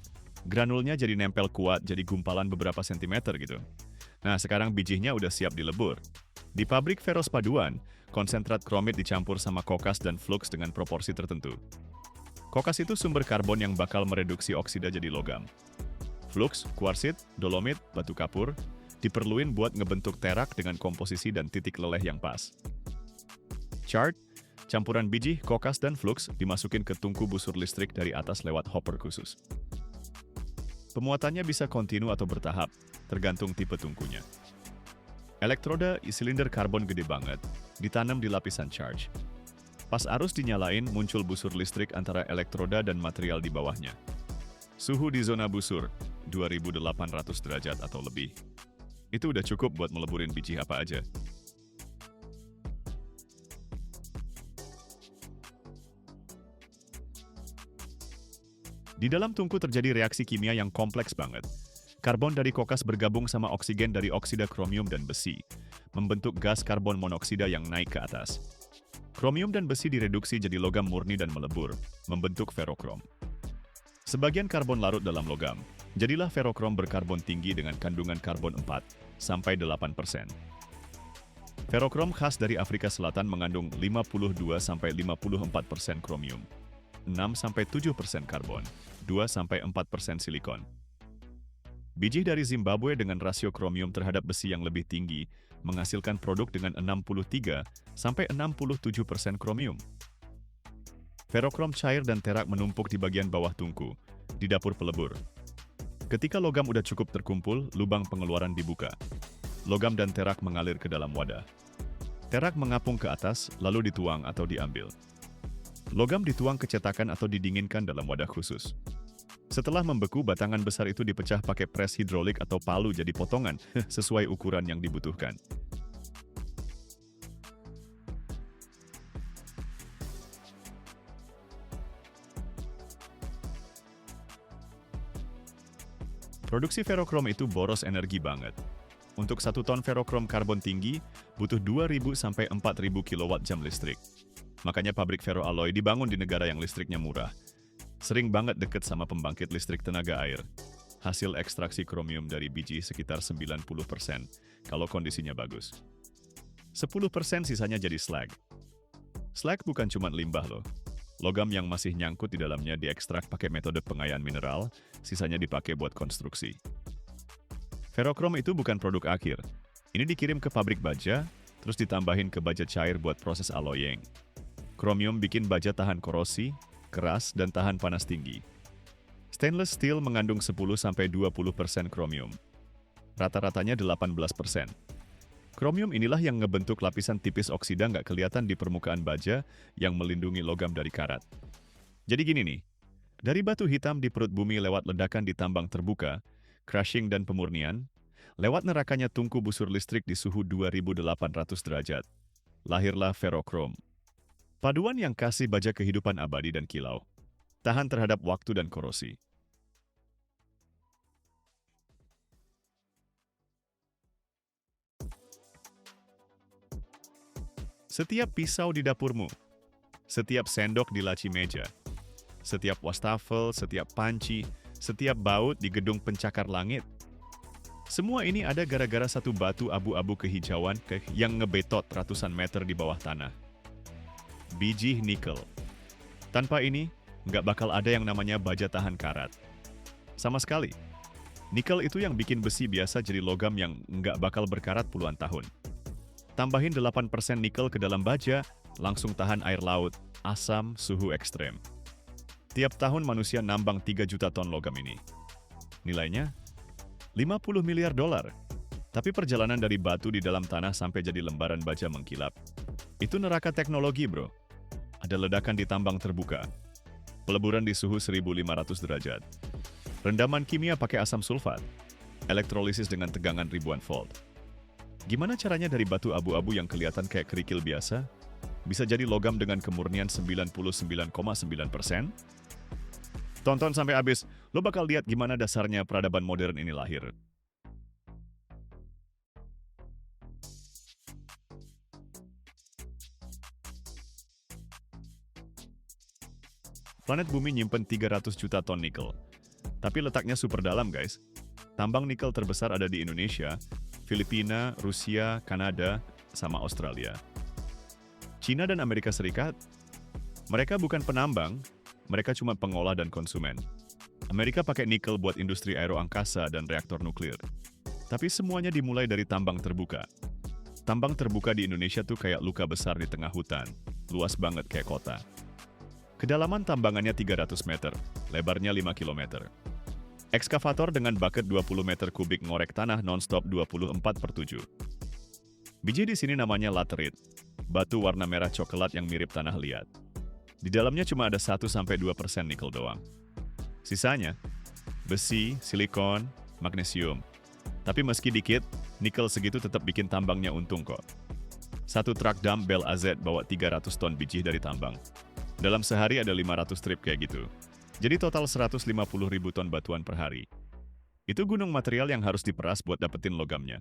granulnya jadi nempel kuat jadi gumpalan beberapa sentimeter gitu. Nah, sekarang bijihnya udah siap dilebur. Di pabrik Ferros Paduan, konsentrat kromit dicampur sama kokas dan flux dengan proporsi tertentu. Kokas itu sumber karbon yang bakal mereduksi oksida jadi logam. Flux, kuarsit, dolomit, batu kapur, diperluin buat ngebentuk terak dengan komposisi dan titik leleh yang pas. Chart, campuran bijih, kokas, dan flux dimasukin ke tungku busur listrik dari atas lewat hopper khusus. Pemuatannya bisa kontinu atau bertahap, tergantung tipe tungkunya. Elektroda silinder karbon gede banget, ditanam di lapisan charge. Pas arus dinyalain, muncul busur listrik antara elektroda dan material di bawahnya. Suhu di zona busur, 2800 derajat atau lebih. Itu udah cukup buat meleburin bijih apa aja. Di dalam tungku terjadi reaksi kimia yang kompleks banget. Karbon dari kokas bergabung sama oksigen dari oksida kromium dan besi, membentuk gas karbon monoksida yang naik ke atas. Kromium dan besi direduksi jadi logam murni dan melebur, membentuk ferokrom. Sebagian karbon larut dalam logam, jadilah ferokrom berkarbon tinggi dengan kandungan karbon 4 sampai 8%. Ferokrom khas dari Afrika Selatan mengandung 52-54% kromium, 6-7% karbon, 2-4% silikon. Biji dari Zimbabwe dengan rasio kromium terhadap besi yang lebih tinggi menghasilkan produk dengan 63-67% kromium. Ferokrom cair dan terak menumpuk di bagian bawah tungku, di dapur pelebur. Ketika logam udah cukup terkumpul, lubang pengeluaran dibuka. Logam dan terak mengalir ke dalam wadah. Terak mengapung ke atas, lalu dituang atau diambil. Logam dituang ke cetakan atau didinginkan dalam wadah khusus. Setelah membeku, batangan besar itu dipecah pakai pres hidrolik atau palu jadi potongan sesuai ukuran yang dibutuhkan. Produksi ferokrom itu boros energi banget. Untuk 1 ton ferokrom karbon tinggi, butuh 2.000-4.000 kWh listrik. Makanya pabrik ferroalloy dibangun di negara yang listriknya murah. Sering banget deket sama pembangkit listrik tenaga air. Hasil ekstraksi kromium dari biji sekitar 90% kalau kondisinya bagus. 10% sisanya jadi slag. Slag bukan cuma limbah loh. Logam yang masih nyangkut di dalamnya diekstrak pakai metode pengayaan mineral, sisanya dipakai buat konstruksi. Ferokrom itu bukan produk akhir. Ini dikirim ke pabrik baja, terus ditambahin ke baja cair buat proses alloying. Kromium bikin baja tahan korosi, keras, dan tahan panas tinggi. Stainless steel mengandung 10-20% kromium. Rata-ratanya 18%. Kromium inilah yang ngebentuk lapisan tipis oksida nggak kelihatan di permukaan baja yang melindungi logam dari karat. Jadi gini nih, dari batu hitam di perut bumi lewat ledakan di tambang terbuka, crushing dan pemurnian, lewat nerakanya tungku busur listrik di suhu 2800 derajat, lahirlah ferokrom. Paduan yang kasih baja kehidupan abadi dan kilau, tahan terhadap waktu dan korosi. Setiap pisau di dapurmu, setiap sendok di laci meja, setiap wastafel, setiap panci, setiap baut di gedung pencakar langit. Semua ini ada gara-gara satu batu abu-abu kehijauan yang ngebetot ratusan meter di bawah tanah. Biji nikel. Tanpa ini, nggak bakal ada yang namanya baja tahan karat. Sama sekali. Nikel itu yang bikin besi biasa jadi logam yang nggak bakal berkarat puluhan tahun. Tambahin 8% nikel ke dalam baja, langsung tahan air laut, asam, suhu ekstrem. Tiap tahun manusia nambang 3 juta ton logam ini. Nilainya? 50 miliar dolar. Tapi perjalanan dari batu di dalam tanah sampai jadi lembaran baja mengkilap. Itu neraka teknologi, bro. Ada ledakan di tambang terbuka. Peleburan di suhu 1500 derajat. Rendaman kimia pakai asam sulfat. Elektrolisis dengan tegangan ribuan volt. Gimana caranya dari batu abu-abu yang kelihatan kayak kerikil biasa, bisa jadi logam dengan kemurnian 99,9%? Tonton sampai habis, lo bakal lihat gimana dasarnya peradaban modern ini lahir. Planet Bumi nyimpen 300 juta ton nikel. Tapi letaknya super dalam, guys. Tambang nikel terbesar ada di Indonesia, Filipina, Rusia, Kanada, sama Australia. Cina dan Amerika Serikat, mereka bukan penambang, mereka cuma pengolah dan konsumen. Amerika pakai nikel buat industri aeroangkasa dan reaktor nuklir. Tapi semuanya dimulai dari tambang terbuka. Tambang terbuka di Indonesia tuh kayak luka besar di tengah hutan, luas banget kayak kota. Kedalaman tambangannya 300 meter, lebarnya 5 kilometer. Ekskavator dengan bucket 20 meter kubik ngorek tanah non-stop 24/7. Biji di sini namanya laterite, batu warna merah coklat yang mirip tanah liat. Di dalamnya cuma ada 1-2% nikel doang. Sisanya, besi, silikon, magnesium. Tapi meski dikit, nikel segitu tetap bikin tambangnya untung kok. Satu truk dumbbell AZ bawa 300 ton biji dari tambang. Dalam sehari ada 500 trip kayak gitu. Jadi total 150.000 ton batuan per hari. Itu gunung material yang harus diperas buat dapetin logamnya.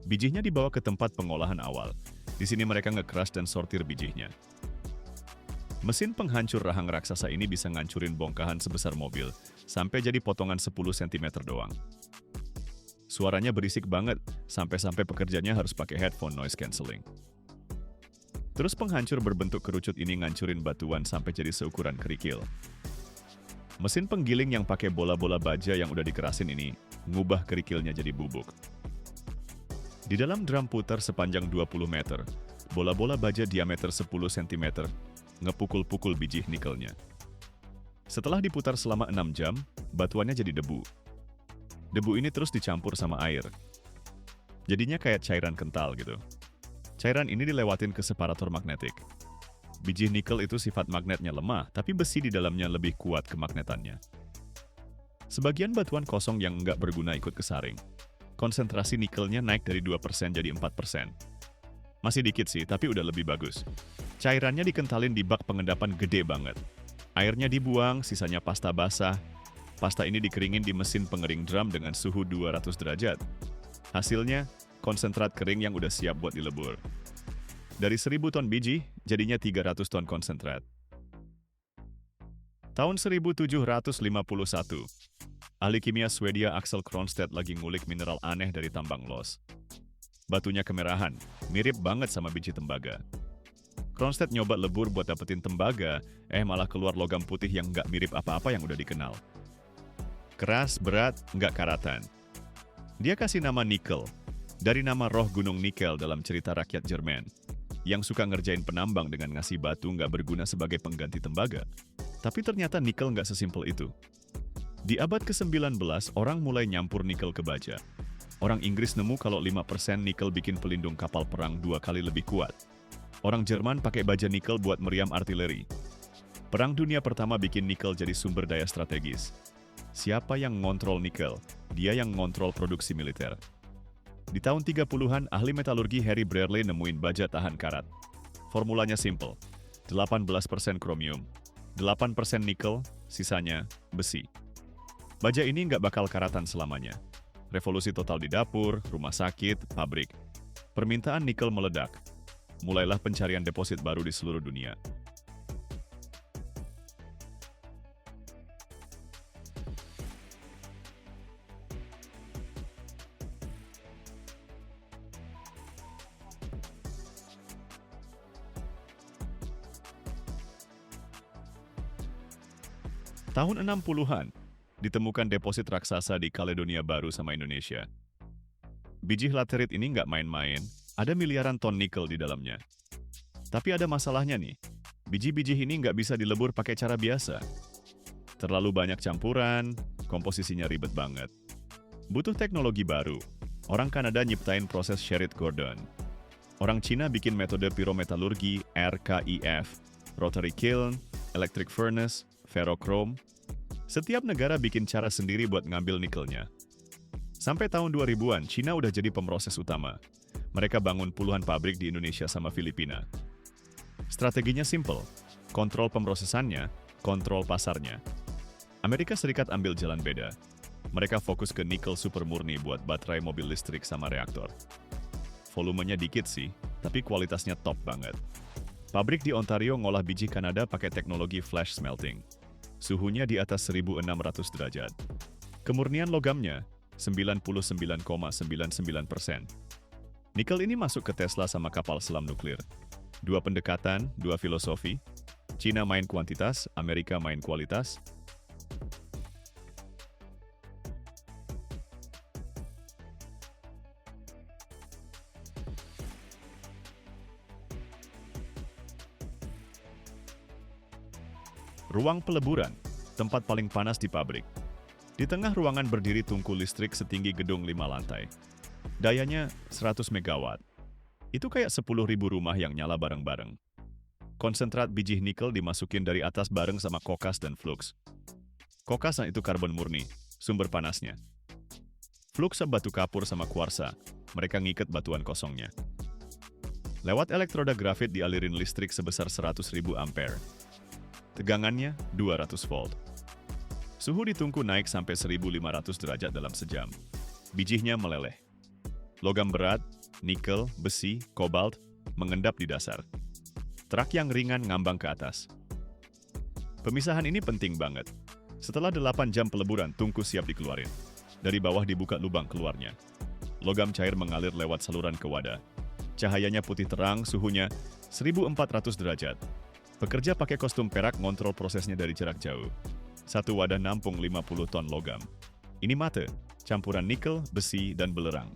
Bijinya dibawa ke tempat pengolahan awal. Di sini mereka nge-crush dan sortir bijihnya. Mesin penghancur rahang raksasa ini bisa ngancurin bongkahan sebesar mobil, sampai jadi potongan 10 cm doang. Suaranya berisik banget, sampai-sampai pekerjanya harus pakai headphone noise cancelling. Terus penghancur berbentuk kerucut ini ngancurin batuan sampai jadi seukuran kerikil. Mesin penggiling yang pakai bola-bola baja yang udah dikerasin ini, ngubah kerikilnya jadi bubuk. Di dalam drum putar sepanjang 20 meter, bola-bola baja diameter 10 cm, ngepukul-pukul biji nikelnya. Setelah diputar selama 6 jam, batuannya jadi debu. Debu ini terus dicampur sama air. Jadinya kayak cairan kental gitu. Cairan ini dilewatin ke separator magnetik. Biji nikel itu sifat magnetnya lemah, tapi besi di dalamnya lebih kuat kemagnetannya. Sebagian batuan kosong yang nggak berguna ikut kesaring. Konsentrasi nikelnya naik dari 2% jadi 4%. Masih dikit sih, tapi udah lebih bagus. Cairannya dikentalin di bak pengendapan gede banget. Airnya dibuang, sisanya pasta basah. Pasta ini dikeringin di mesin pengering drum dengan suhu 200 derajat. Hasilnya, konsentrat kering yang udah siap buat dilebur. Dari 1000 ton biji, jadinya 300 ton konsentrat. Tahun 1751, ahli kimia Swedia Axel Kronstedt lagi ngulik mineral aneh dari tambang los. Batunya kemerahan, mirip banget sama biji tembaga. Kronstedt nyoba lebur buat dapetin tembaga, malah keluar logam putih yang nggak mirip apa-apa yang udah dikenal. Keras, berat, nggak karatan. Dia kasih nama nikel, dari nama roh gunung nikel dalam cerita rakyat Jerman, yang suka ngerjain penambang dengan ngasih batu nggak berguna sebagai pengganti tembaga. Tapi ternyata nikel nggak sesimpel itu. Di abad ke-19, orang mulai nyampur nikel ke baja. Orang Inggris nemu kalau 5% nikel bikin pelindung kapal perang 2 kali lebih kuat. Orang Jerman pakai baja nikel buat meriam artileri. Perang Dunia Pertama bikin nikel jadi sumber daya strategis. Siapa yang ngontrol nikel? Dia yang ngontrol produksi militer. Di tahun 30-an, ahli metalurgi Harry Brearley nemuin baja tahan karat. Formulanya simple, 18% kromium, 8% nikel, sisanya besi. Baja ini nggak bakal karatan selamanya. Revolusi total di dapur, rumah sakit, pabrik. Permintaan nikel meledak. Mulailah pencarian deposit baru di seluruh dunia. Tahun 60-an, ditemukan deposit raksasa di Kaledonia Baru sama Indonesia. Biji laterit ini nggak main-main, ada miliaran ton nikel di dalamnya. Tapi ada masalahnya nih, biji-biji ini nggak bisa dilebur pakai cara biasa. Terlalu banyak campuran, komposisinya ribet banget. Butuh teknologi baru. Orang Kanada nyiptain proses Sherritt-Gordon. Orang Cina bikin metode pirometalurgi RKIF, rotary kiln, electric furnace, ferrochrome. Setiap negara bikin cara sendiri buat ngambil nikelnya. Sampai tahun 2000-an, Cina udah jadi pemroses utama. Mereka bangun puluhan pabrik di Indonesia sama Filipina. Strateginya simple, kontrol pemrosesannya, kontrol pasarnya. Amerika Serikat ambil jalan beda. Mereka fokus ke nikel super murni buat baterai mobil listrik sama reaktor. Volumenya dikit sih, tapi kualitasnya top banget. Pabrik di Ontario ngolah biji Kanada pakai teknologi flash smelting. Suhunya di atas 1600 derajat. Kemurnian logamnya 99,99%. Nikel ini masuk ke Tesla sama kapal selam nuklir. Dua pendekatan, dua filosofi. Cina main kuantitas, Amerika main kualitas. Ruang peleburan, tempat paling panas di pabrik. Di tengah ruangan berdiri tungku listrik setinggi gedung 5 lantai. Dayanya 100 megawatt. Itu kayak 10.000 rumah yang nyala bareng-bareng. Konsentrat biji nikel dimasukin dari atas bareng sama kokas dan flux. Kokas itu karbon murni, sumber panasnya. Flux batu kapur sama kuarsa, mereka ngiket batuan kosongnya. Lewat elektroda grafit dialirin listrik sebesar 100.000 ampere. Tegangannya 200 volt. Suhu di tungku naik sampai 1500 derajat dalam sejam. Bijihnya meleleh. Logam berat, nikel, besi, kobalt, mengendap di dasar. Truk yang ringan ngambang ke atas. Pemisahan ini penting banget. Setelah 8 jam peleburan, tungku siap dikeluarin. Dari bawah dibuka lubang keluarnya. Logam cair mengalir lewat saluran ke wadah. Cahayanya putih terang, suhunya 1400 derajat. Pekerja pakai kostum perak ngontrol prosesnya dari jarak jauh. Satu wadah nampung 50 ton logam. Ini mate, campuran nikel, besi, dan belerang.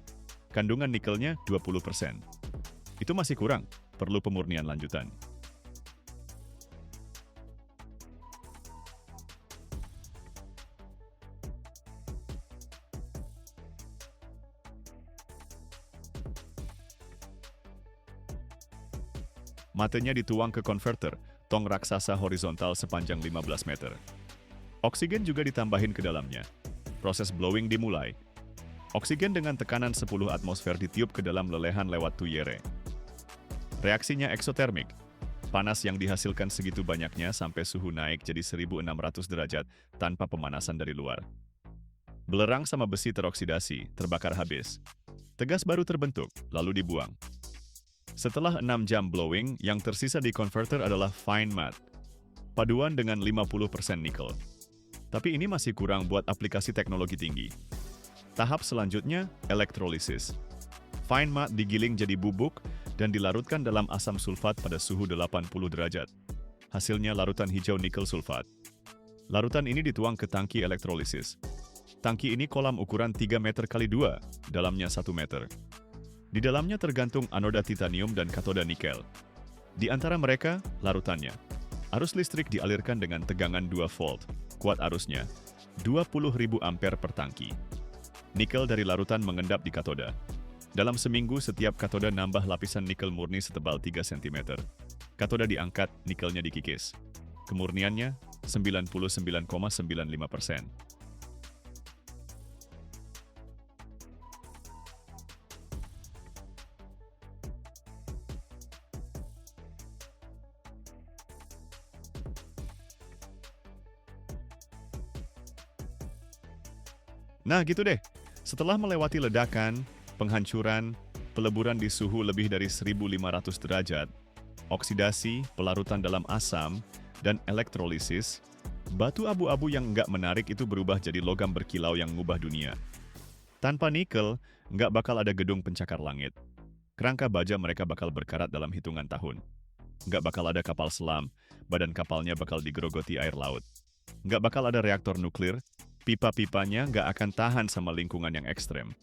Kandungan nikelnya 20%. Itu masih kurang, perlu pemurnian lanjutan. Matenya dituang ke konverter, tong raksasa horizontal sepanjang 15 meter. Oksigen juga ditambahin ke dalamnya. Proses blowing dimulai. Oksigen dengan tekanan 10 atmosfer ditiup ke dalam lelehan lewat tuyere. Reaksinya eksotermik. Panas yang dihasilkan segitu banyaknya sampai suhu naik jadi 1600 derajat tanpa pemanasan dari luar. Belerang sama besi teroksidasi, terbakar habis. Tegas baru terbentuk, lalu dibuang. Setelah 6 jam blowing, yang tersisa di konverter adalah fine matte. Paduan dengan 50% nikel. Tapi ini masih kurang buat aplikasi teknologi tinggi. Tahap selanjutnya, elektrolisis. Fine matte digiling jadi bubuk dan dilarutkan dalam asam sulfat pada suhu 80 derajat. Hasilnya larutan hijau nikel sulfat. Larutan ini dituang ke tangki elektrolisis. Tangki ini kolam ukuran 3 meter x 2, dalamnya 1 meter. Di dalamnya tergantung anoda titanium dan katoda nikel. Di antara mereka, larutannya. Arus listrik dialirkan dengan tegangan 2 volt. Kuat arusnya, 20.000 ampere per tangki. Nikel dari larutan mengendap di katoda. Dalam seminggu, setiap katoda nambah lapisan nikel murni setebal 3 cm. Katoda diangkat, nikelnya dikikis. Kemurniannya 99,95%. Nah gitu deh, setelah melewati ledakan, penghancuran, peleburan di suhu lebih dari 1500 derajat, oksidasi, pelarutan dalam asam, dan elektrolisis, batu abu-abu yang nggak menarik itu berubah jadi logam berkilau yang ngubah dunia. Tanpa nikel, nggak bakal ada gedung pencakar langit. Kerangka baja mereka bakal berkarat dalam hitungan tahun. Nggak bakal ada kapal selam, badan kapalnya bakal digerogoti air laut. Nggak bakal ada reaktor nuklir, pipa-pipanya nggak akan tahan sama lingkungan yang ekstrem.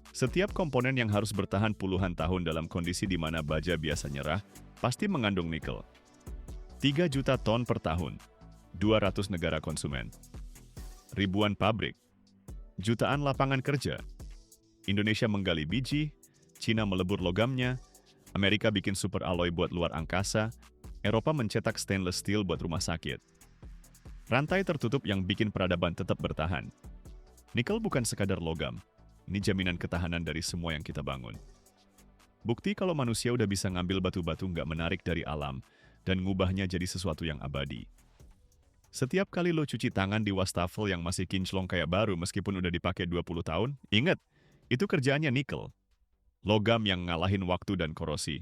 Setiap komponen yang harus bertahan puluhan tahun dalam kondisi di mana baja biasa nyerah, pasti mengandung nikel. 3 juta ton per tahun, 200 negara konsumen, ribuan pabrik, jutaan lapangan kerja. Indonesia menggali biji, Cina melebur logamnya, Amerika bikin super alloy buat luar angkasa, Eropa mencetak stainless steel buat rumah sakit. Rantai tertutup yang bikin peradaban tetap bertahan. Nikel bukan sekadar logam, ini jaminan ketahanan dari semua yang kita bangun. Bukti kalau manusia udah bisa ngambil batu-batu nggak menarik dari alam dan ngubahnya jadi sesuatu yang abadi. Setiap kali lo cuci tangan di wastafel yang masih kinclong kayak baru meskipun udah dipakai 20 tahun, ingat, itu kerjaannya nikel. Logam yang ngalahin waktu dan korosi.